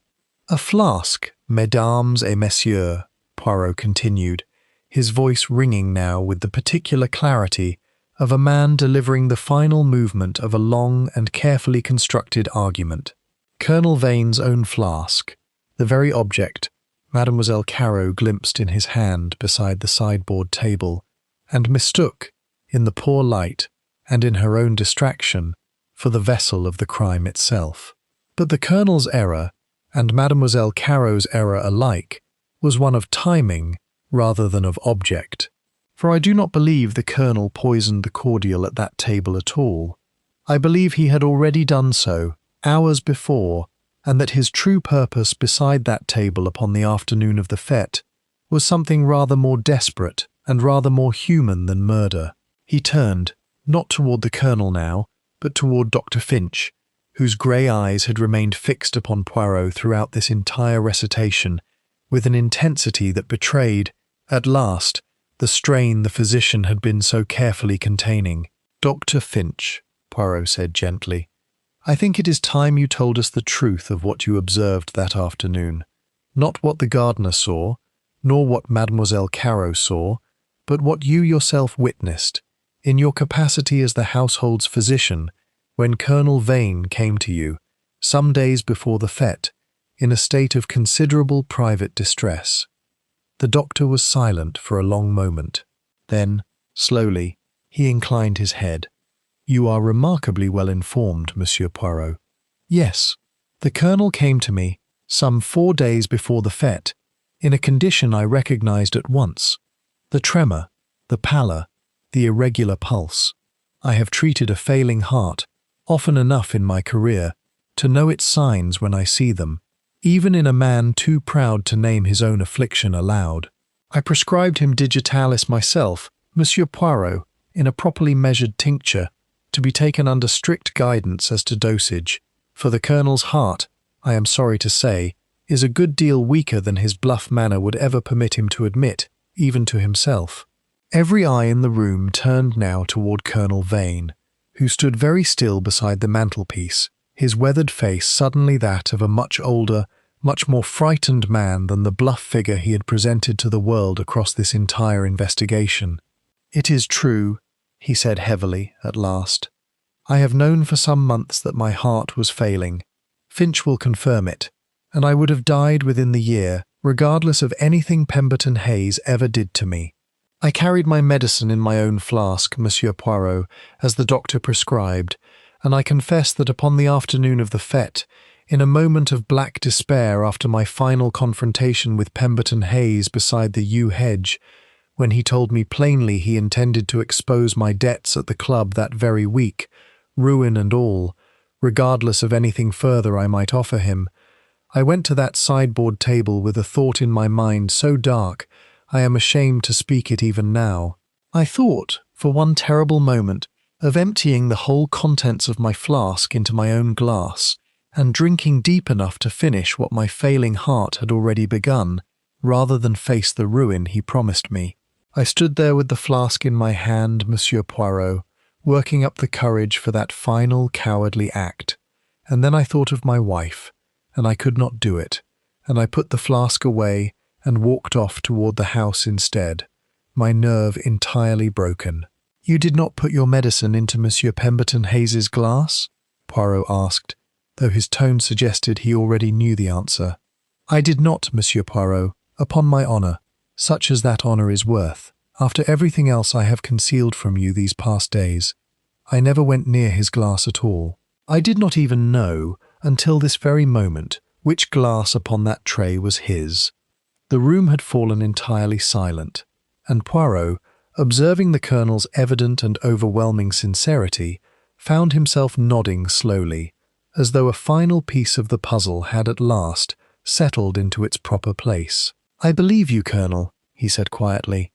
A flask, mesdames et messieurs, Poirot continued, his voice ringing now with the particular clarity of a man delivering the final movement of a long and carefully constructed argument. Colonel Vane's own flask, the very object Mademoiselle Caro glimpsed in his hand beside the sideboard table, and mistook, in the poor light and in her own distraction, for the vessel of the crime itself. But the Colonel's error, and Mademoiselle Caro's error alike, was one of timing rather than of object. For I do not believe the Colonel poisoned the cordial at that table at all. I believe he had already done so, hours before, and that his true purpose beside that table upon the afternoon of the fête was something rather more desperate and rather more human than murder. He turned, not toward the Colonel now, but toward Dr. Finch, whose grey eyes had remained fixed upon Poirot throughout this entire recitation, with an intensity that betrayed, at last, the strain the physician had been so carefully containing. "Dr. Finch," Poirot said gently, "I think it is time you told us the truth of what you observed that afternoon. Not what the gardener saw, nor what Mademoiselle Caro saw, but what you yourself witnessed, in your capacity as the household's physician, when Colonel Vane came to you, some days before the fête, in a state of considerable private distress." The doctor was silent for a long moment. Then, slowly, he inclined his head. "You are remarkably well informed, Monsieur Poirot." "Yes. The Colonel came to me, some 4 days before the fête, in a condition I recognized at once. The tremor, the pallor, the irregular pulse. I have treated a failing heart often enough in my career to know its signs when I see them, even in a man too proud to name his own affliction aloud. I prescribed him digitalis myself, Monsieur Poirot, in a properly measured tincture, to be taken under strict guidance as to dosage, for the Colonel's heart, I am sorry to say, is a good deal weaker than his bluff manner would ever permit him to admit, even to himself." Every eye in the room turned now toward Colonel Vane, who stood very still beside the mantelpiece, his weathered face suddenly that of a much older, much more frightened man than the bluff figure he had presented to the world across this entire investigation. "It is true," he said heavily, at last. "I have known for some months that my heart was failing. Finch will confirm it, and I would have died within the year, regardless of anything Pemberton Hayes ever did to me. I carried my medicine in my own flask, Monsieur Poirot, as the doctor prescribed, and I confess that upon the afternoon of the fête, in a moment of black despair after my final confrontation with Pemberton Hayes beside the yew hedge, when he told me plainly he intended to expose my debts at the club that very week, ruin and all, regardless of anything further I might offer him, I went to that sideboard table with a thought in my mind so dark I am ashamed to speak it even now. I thought, for one terrible moment, of emptying the whole contents of my flask into my own glass, and drinking deep enough to finish what my failing heart had already begun, rather than face the ruin he promised me. I stood there with the flask in my hand, Monsieur Poirot, working up the courage for that final cowardly act, and then I thought of my wife, and I could not do it, and I put the flask away and walked off toward the house instead, my nerve entirely broken. "You did not put your medicine into Monsieur Pemberton Hayes's glass?" Poirot asked, though his tone suggested he already knew the answer. "I did not, Monsieur Poirot, upon my honour, such as that honour is worth. After everything else I have concealed from you these past days, I never went near his glass at all. I did not even know, until this very moment, which glass upon that tray was his." The room had fallen entirely silent, and Poirot, observing the Colonel's evident and overwhelming sincerity, found himself nodding slowly, as though a final piece of the puzzle had at last settled into its proper place. "I believe you, Colonel," he said quietly,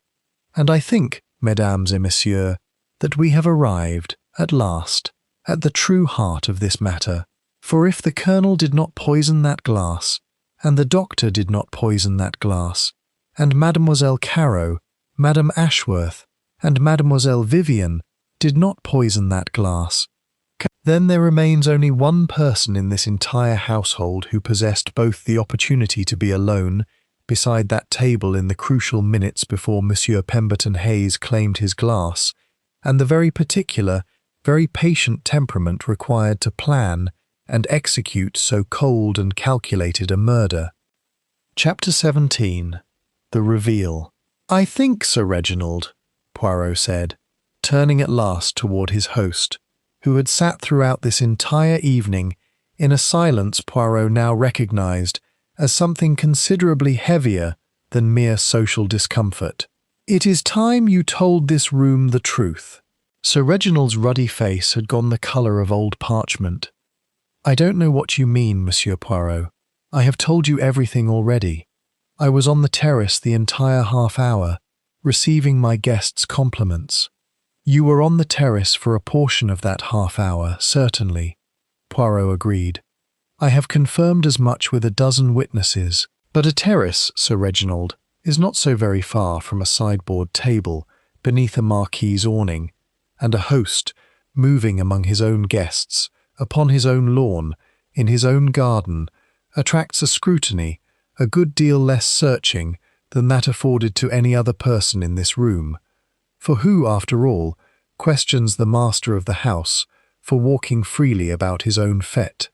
"and I think, mesdames et messieurs, that we have arrived, at last, at the true heart of this matter. For if the Colonel did not poison that glass, and the doctor did not poison that glass, and Mademoiselle Caro, Madame Ashworth, and Mademoiselle Vivian did not poison that glass, then there remains only one person in this entire household who possessed both the opportunity to be alone beside that table in the crucial minutes before Monsieur Pemberton Hayes claimed his glass, and the very particular, very patient temperament required to plan and execute so cold and calculated a murder." Chapter 17. The Reveal. "I think, Sir Reginald," Poirot said, turning at last toward his host, who had sat throughout this entire evening in a silence Poirot now recognized as something considerably heavier than mere social discomfort. "It is time you told this room the truth." Sir Reginald's ruddy face had gone the colour of old parchment. "I don't know what you mean, Monsieur Poirot. I have told you everything already. I was on the terrace the entire half-hour, receiving my guests' compliments." "You were on the terrace for a portion of that half-hour, certainly," Poirot agreed. "I have confirmed as much with a dozen witnesses. But a terrace, Sir Reginald, is not so very far from a sideboard table beneath a marquise awning, and a host, moving among his own guests, upon his own lawn, in his own garden, attracts a scrutiny a good deal less searching than that afforded to any other person in this room. For who, after all, questions the master of the house for walking freely about his own fete?"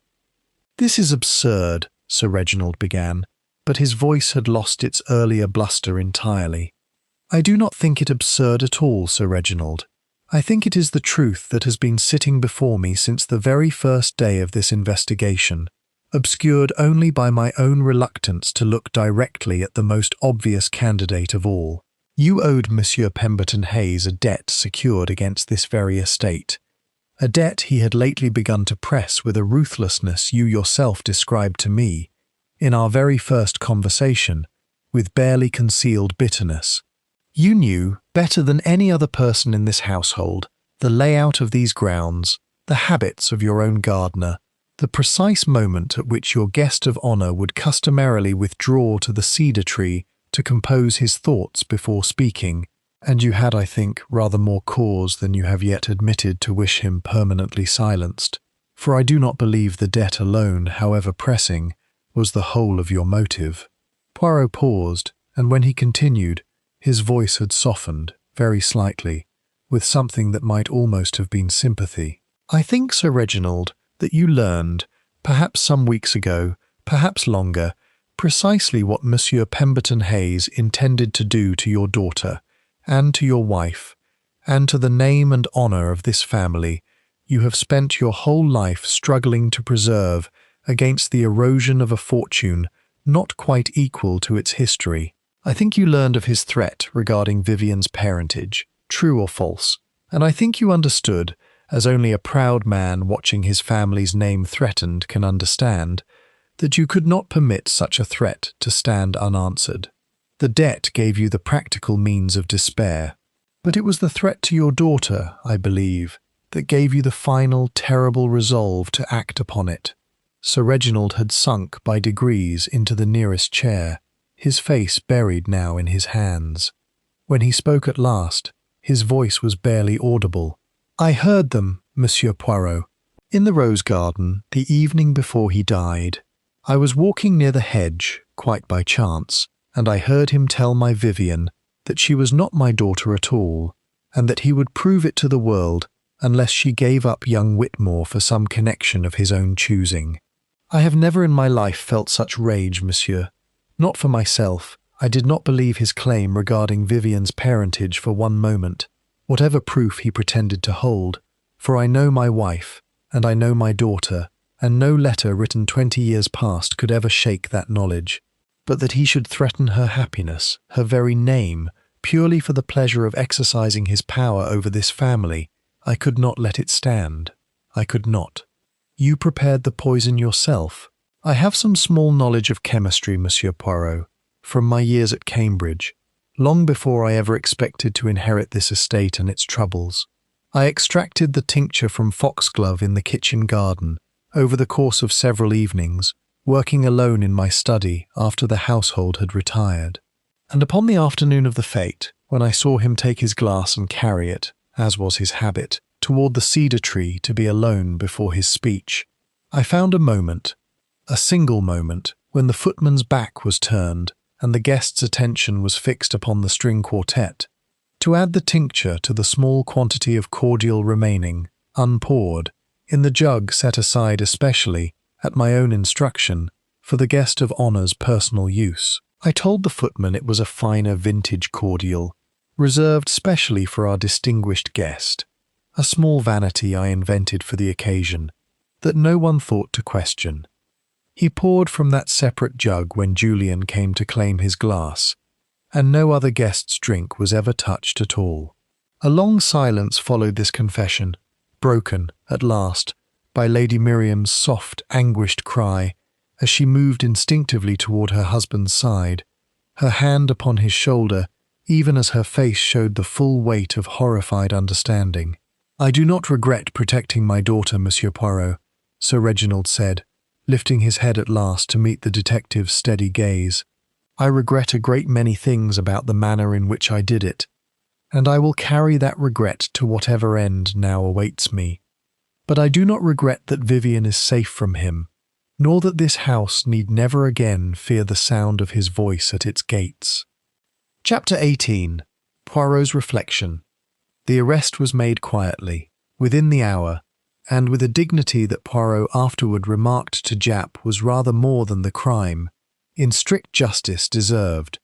"This is absurd," Sir Reginald began, but his voice had lost its earlier bluster entirely. "I do not think it absurd at all, Sir Reginald. I think it is the truth that has been sitting before me since the very first day of this investigation, obscured only by my own reluctance to look directly at the most obvious candidate of all. You owed Monsieur Pemberton Hayes a debt secured against this very estate, a debt he had lately begun to press with a ruthlessness you yourself described to me, in our very first conversation, with barely concealed bitterness. You knew, better than any other person in this household, the layout of these grounds, the habits of your own gardener, the precise moment at which your guest of honour would customarily withdraw to the cedar tree to compose his thoughts before speaking, and you had, I think, rather more cause than you have yet admitted to wish him permanently silenced, for I do not believe the debt alone, however pressing, was the whole of your motive." Poirot paused, and when he continued, his voice had softened, very slightly, with something that might almost have been sympathy. "I think, Sir Reginald, that you learned, perhaps some weeks ago, perhaps longer, precisely what Monsieur Pemberton Hayes intended to do to your daughter, and to your wife, and to the name and honour of this family you have spent your whole life struggling to preserve against the erosion of a fortune not quite equal to its history. I think you learned of his threat regarding Vivian's parentage, true or false, and I think you understood, as only a proud man watching his family's name threatened can understand, that you could not permit such a threat to stand unanswered. The debt gave you the practical means of despair, but it was the threat to your daughter, I believe, that gave you the final terrible resolve to act upon it." Sir Reginald had sunk by degrees into the nearest chair, his face buried now in his hands. When he spoke at last, his voice was barely audible. "I heard them, Monsieur Poirot, in the rose garden the evening before he died. I was walking near the hedge, quite by chance, and I heard him tell my Vivian that she was not my daughter at all, and that he would prove it to the world unless she gave up young Whitmore for some connection of his own choosing. I have never in my life felt such rage, monsieur. Not for myself. I did not believe his claim regarding Vivian's parentage for one moment, whatever proof he pretended to hold, for I know my wife, and I know my daughter, and no letter written 20 years past could ever shake that knowledge. But that he should threaten her happiness, her very name, purely for the pleasure of exercising his power over this family, I could not let it stand. I could not. You prepared the poison yourself. I have some small knowledge of chemistry, Monsieur Poirot, from my years at Cambridge, long before I ever expected to inherit this estate and its troubles. I extracted the tincture from foxglove in the kitchen garden over the course of several evenings, working alone in my study after the household had retired. And upon the afternoon of the fete, when I saw him take his glass and carry it, as was his habit, toward the cedar tree to be alone before his speech, I found a moment, a single moment, when the footman's back was turned and the guest's attention was fixed upon the string quartet, to add the tincture to the small quantity of cordial remaining, unpoured, in the jug set aside especially, at my own instruction, for the guest of honour's personal use. I told the footman it was a finer vintage cordial, reserved specially for our distinguished guest, a small vanity I invented for the occasion, that no one thought to question. He poured from that separate jug when Julian came to claim his glass, and no other guest's drink was ever touched at all. A long silence followed this confession, broken, at last, by Lady Miriam's soft, anguished cry, as she moved instinctively toward her husband's side, her hand upon his shoulder, even as her face showed the full weight of horrified understanding. "I do not regret protecting my daughter, Monsieur Poirot," Sir Reginald said, lifting his head at last to meet the detective's steady gaze. "I regret a great many things about the manner in which I did it, and I will carry that regret to whatever end now awaits me. But I do not regret that Vivian is safe from him, nor that this house need never again fear the sound of his voice at its gates." Chapter 18. Poirot's Reflection. The arrest was made quietly, within the hour, and with a dignity that Poirot afterward remarked to Japp was rather more than the crime, in strict justice, deserved,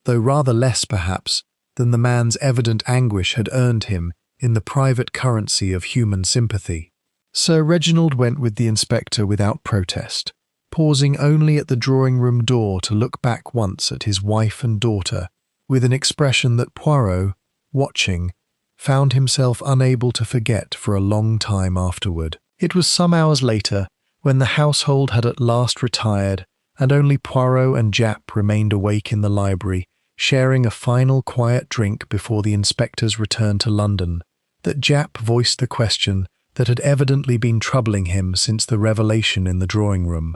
though rather less, perhaps, than the man's evident anguish had earned him in the private currency of human sympathy. Sir Reginald went with the inspector without protest, pausing only at the drawing-room door to look back once at his wife and daughter, with an expression that Poirot, watching, found himself unable to forget for a long time afterward. It was some hours later, when the household had at last retired, and only Poirot and Japp remained awake in the library, sharing a final quiet drink before the inspector's return to London, that Japp voiced the question that had evidently been troubling him since the revelation in the drawing-room.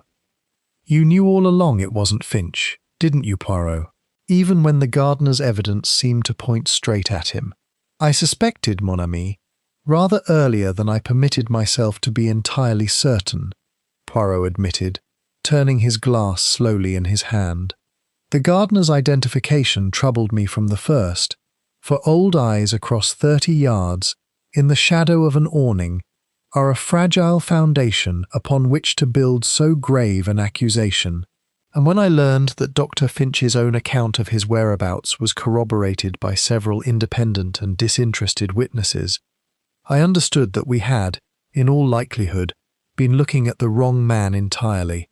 "You knew all along it wasn't Finch, didn't you, Poirot, even when the gardener's evidence seemed to point straight at him?" "I suspected, mon ami, rather earlier than I permitted myself to be entirely certain," Poirot admitted, turning his glass slowly in his hand. "The gardener's identification troubled me from the first, for old eyes across 30 yards, in the shadow of an awning, are a fragile foundation upon which to build so grave an accusation. And when I learned that Dr. Finch's own account of his whereabouts was corroborated by several independent and disinterested witnesses, I understood that we had, in all likelihood, been looking at the wrong man entirely,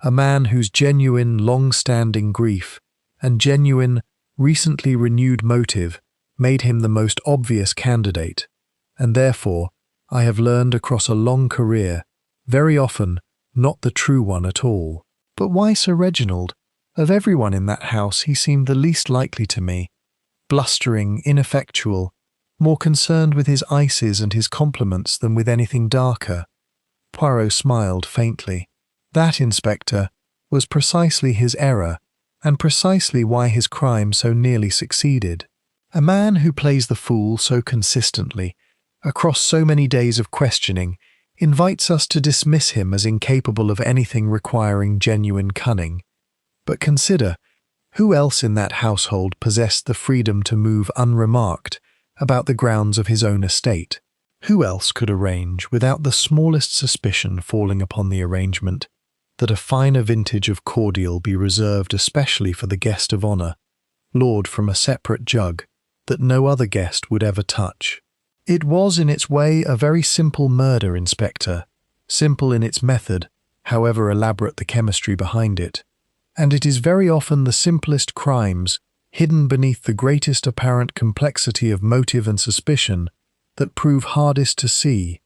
a man whose genuine, long-standing grief and genuine, recently renewed motive made him the most obvious candidate, and therefore, I have learned across a long career, very often not the true one at all. But why Sir Reginald? Of everyone in that house he seemed the least likely to me, blustering, ineffectual, more concerned with his ices and his compliments than with anything darker. Poirot smiled faintly. That, Inspector, was precisely his error, and precisely why his crime so nearly succeeded. A man who plays the fool so consistently, across so many days of questioning, invites us to dismiss him as incapable of anything requiring genuine cunning. But consider, who else in that household possessed the freedom to move unremarked about the grounds of his own estate? Who else could arrange, without the smallest suspicion falling upon the arrangement, that a finer vintage of cordial be reserved especially for the guest of honour, poured from a separate jug, that no other guest would ever touch? It was in its way a very simple murder, Inspector, simple in its method, however elaborate the chemistry behind it, and it is very often the simplest crimes, hidden beneath the greatest apparent complexity of motive and suspicion, that prove hardest to see,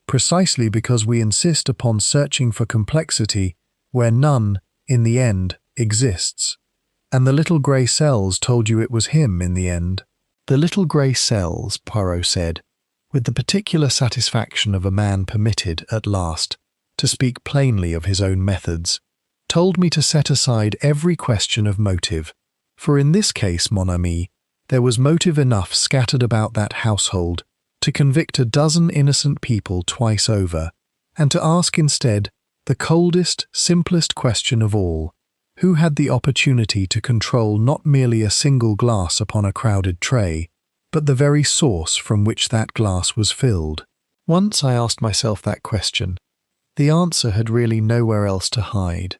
precisely because we insist upon searching for complexity where none, in the end, exists. And the little grey cells told you it was him in the end. The little grey cells, Poirot said, with the particular satisfaction of a man permitted, at last, to speak plainly of his own methods, told me to set aside every question of motive, for in this case, mon ami, there was motive enough scattered about that household to convict a dozen innocent people twice over, and to ask instead the coldest, simplest question of all: who had the opportunity to control not merely a single glass upon a crowded tray, but the very source from which that glass was filled? Once I asked myself that question. The answer had really nowhere else to hide.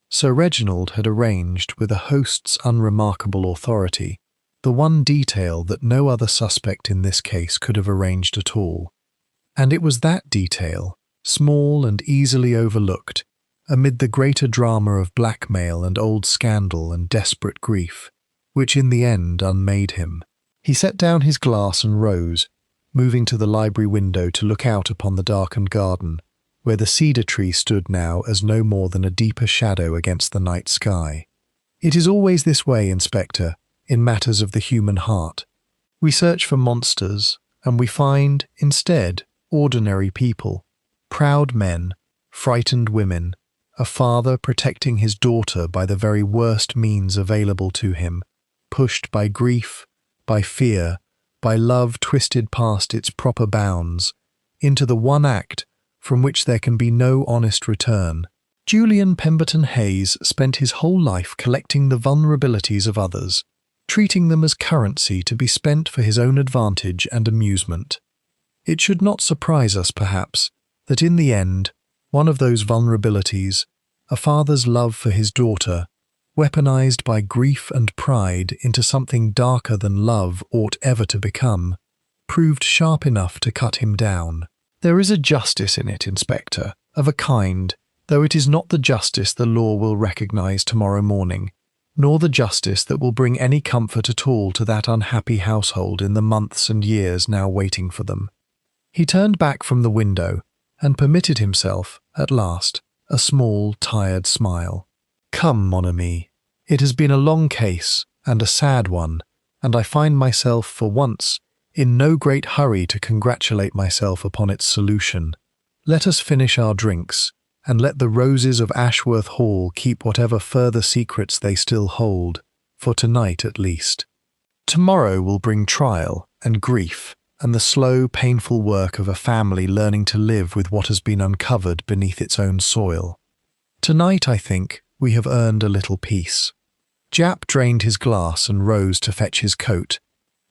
Sir Reginald had arranged, with a host's unremarkable authority, the one detail that no other suspect in this case could have arranged at all. And it was that detail, small and easily overlooked, amid the greater drama of blackmail and old scandal and desperate grief, which in the end unmade him. He set down his glass and rose, moving to the library window to look out upon the darkened garden, where the cedar tree stood now as no more than a deeper shadow against the night sky. It is always this way, Inspector, in matters of the human heart. We search for monsters, and we find, instead, ordinary people, proud men, frightened women, a father protecting his daughter by the very worst means available to him, pushed by grief, by fear, by love twisted past its proper bounds, into the one act from which there can be no honest return. Julian Pemberton Hayes spent his whole life collecting the vulnerabilities of others, treating them as currency to be spent for his own advantage and amusement. It should not surprise us, perhaps, that in the end, one of those vulnerabilities, a father's love for his daughter, weaponized by grief and pride into something darker than love ought ever to become, proved sharp enough to cut him down. There is a justice in it, Inspector, of a kind, though it is not the justice the law will recognize tomorrow morning, nor the justice that will bring any comfort at all to that unhappy household in the months and years now waiting for them. He turned back from the window and permitted himself, at last, a small, tired smile. Come, mon ami, it has been a long case, and a sad one, and I find myself, for once, in no great hurry to congratulate myself upon its solution. Let us finish our drinks, and let the roses of Ashworth Hall keep whatever further secrets they still hold, for tonight at least. Tomorrow will bring trial and grief, and the slow, painful work of a family learning to live with what has been uncovered beneath its own soil. Tonight, I think, we have earned a little peace. Japp drained his glass and rose to fetch his coat,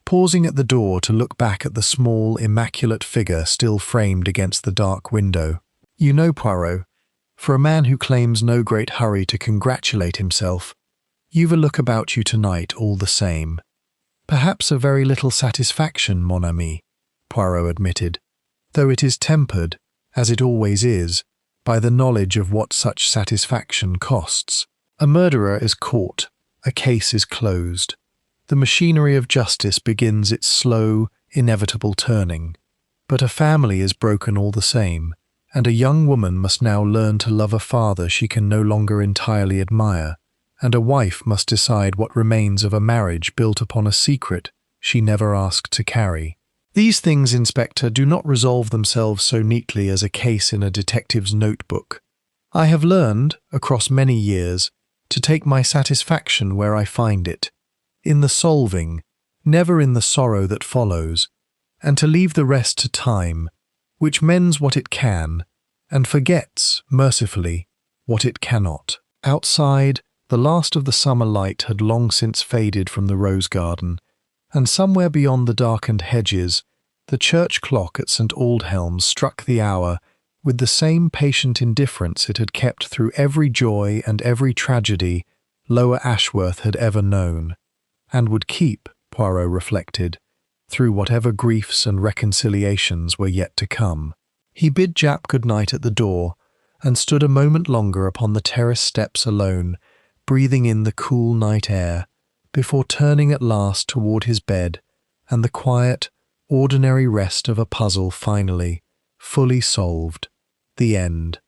pausing at the door to look back at the small, immaculate figure still framed against the dark window. You know, Poirot, for a man who claims no great hurry to congratulate himself, you've a look about you tonight all the same. Perhaps a very little satisfaction, mon ami, Poirot admitted, though it is tempered, as it always is, by the knowledge of what such satisfaction costs. A murderer is caught, a case is closed. The machinery of justice begins its slow, inevitable turning. But a family is broken all the same, and a young woman must now learn to love a father she can no longer entirely admire, and a wife must decide what remains of a marriage built upon a secret she never asked to carry. These things, Inspector, do not resolve themselves so neatly as a case in a detective's notebook. I have learned, across many years, to take my satisfaction where I find it, in the solving, never in the sorrow that follows, and to leave the rest to time, which mends what it can, and forgets, mercifully, what it cannot. Outside, the last of the summer light had long since faded from the rose garden, and somewhere beyond the darkened hedges, The church clock at St. Aldhelm's struck the hour with the same patient indifference it had kept through every joy and every tragedy Lower Ashworth had ever known, and would keep, Poirot reflected, through whatever griefs and reconciliations were yet to come. He bid Japp good night at the door, and stood a moment longer upon the terrace steps alone, breathing in the cool night air, before turning at last toward his bed, and the quiet, ordinary rest of a puzzle finally, fully solved, the end.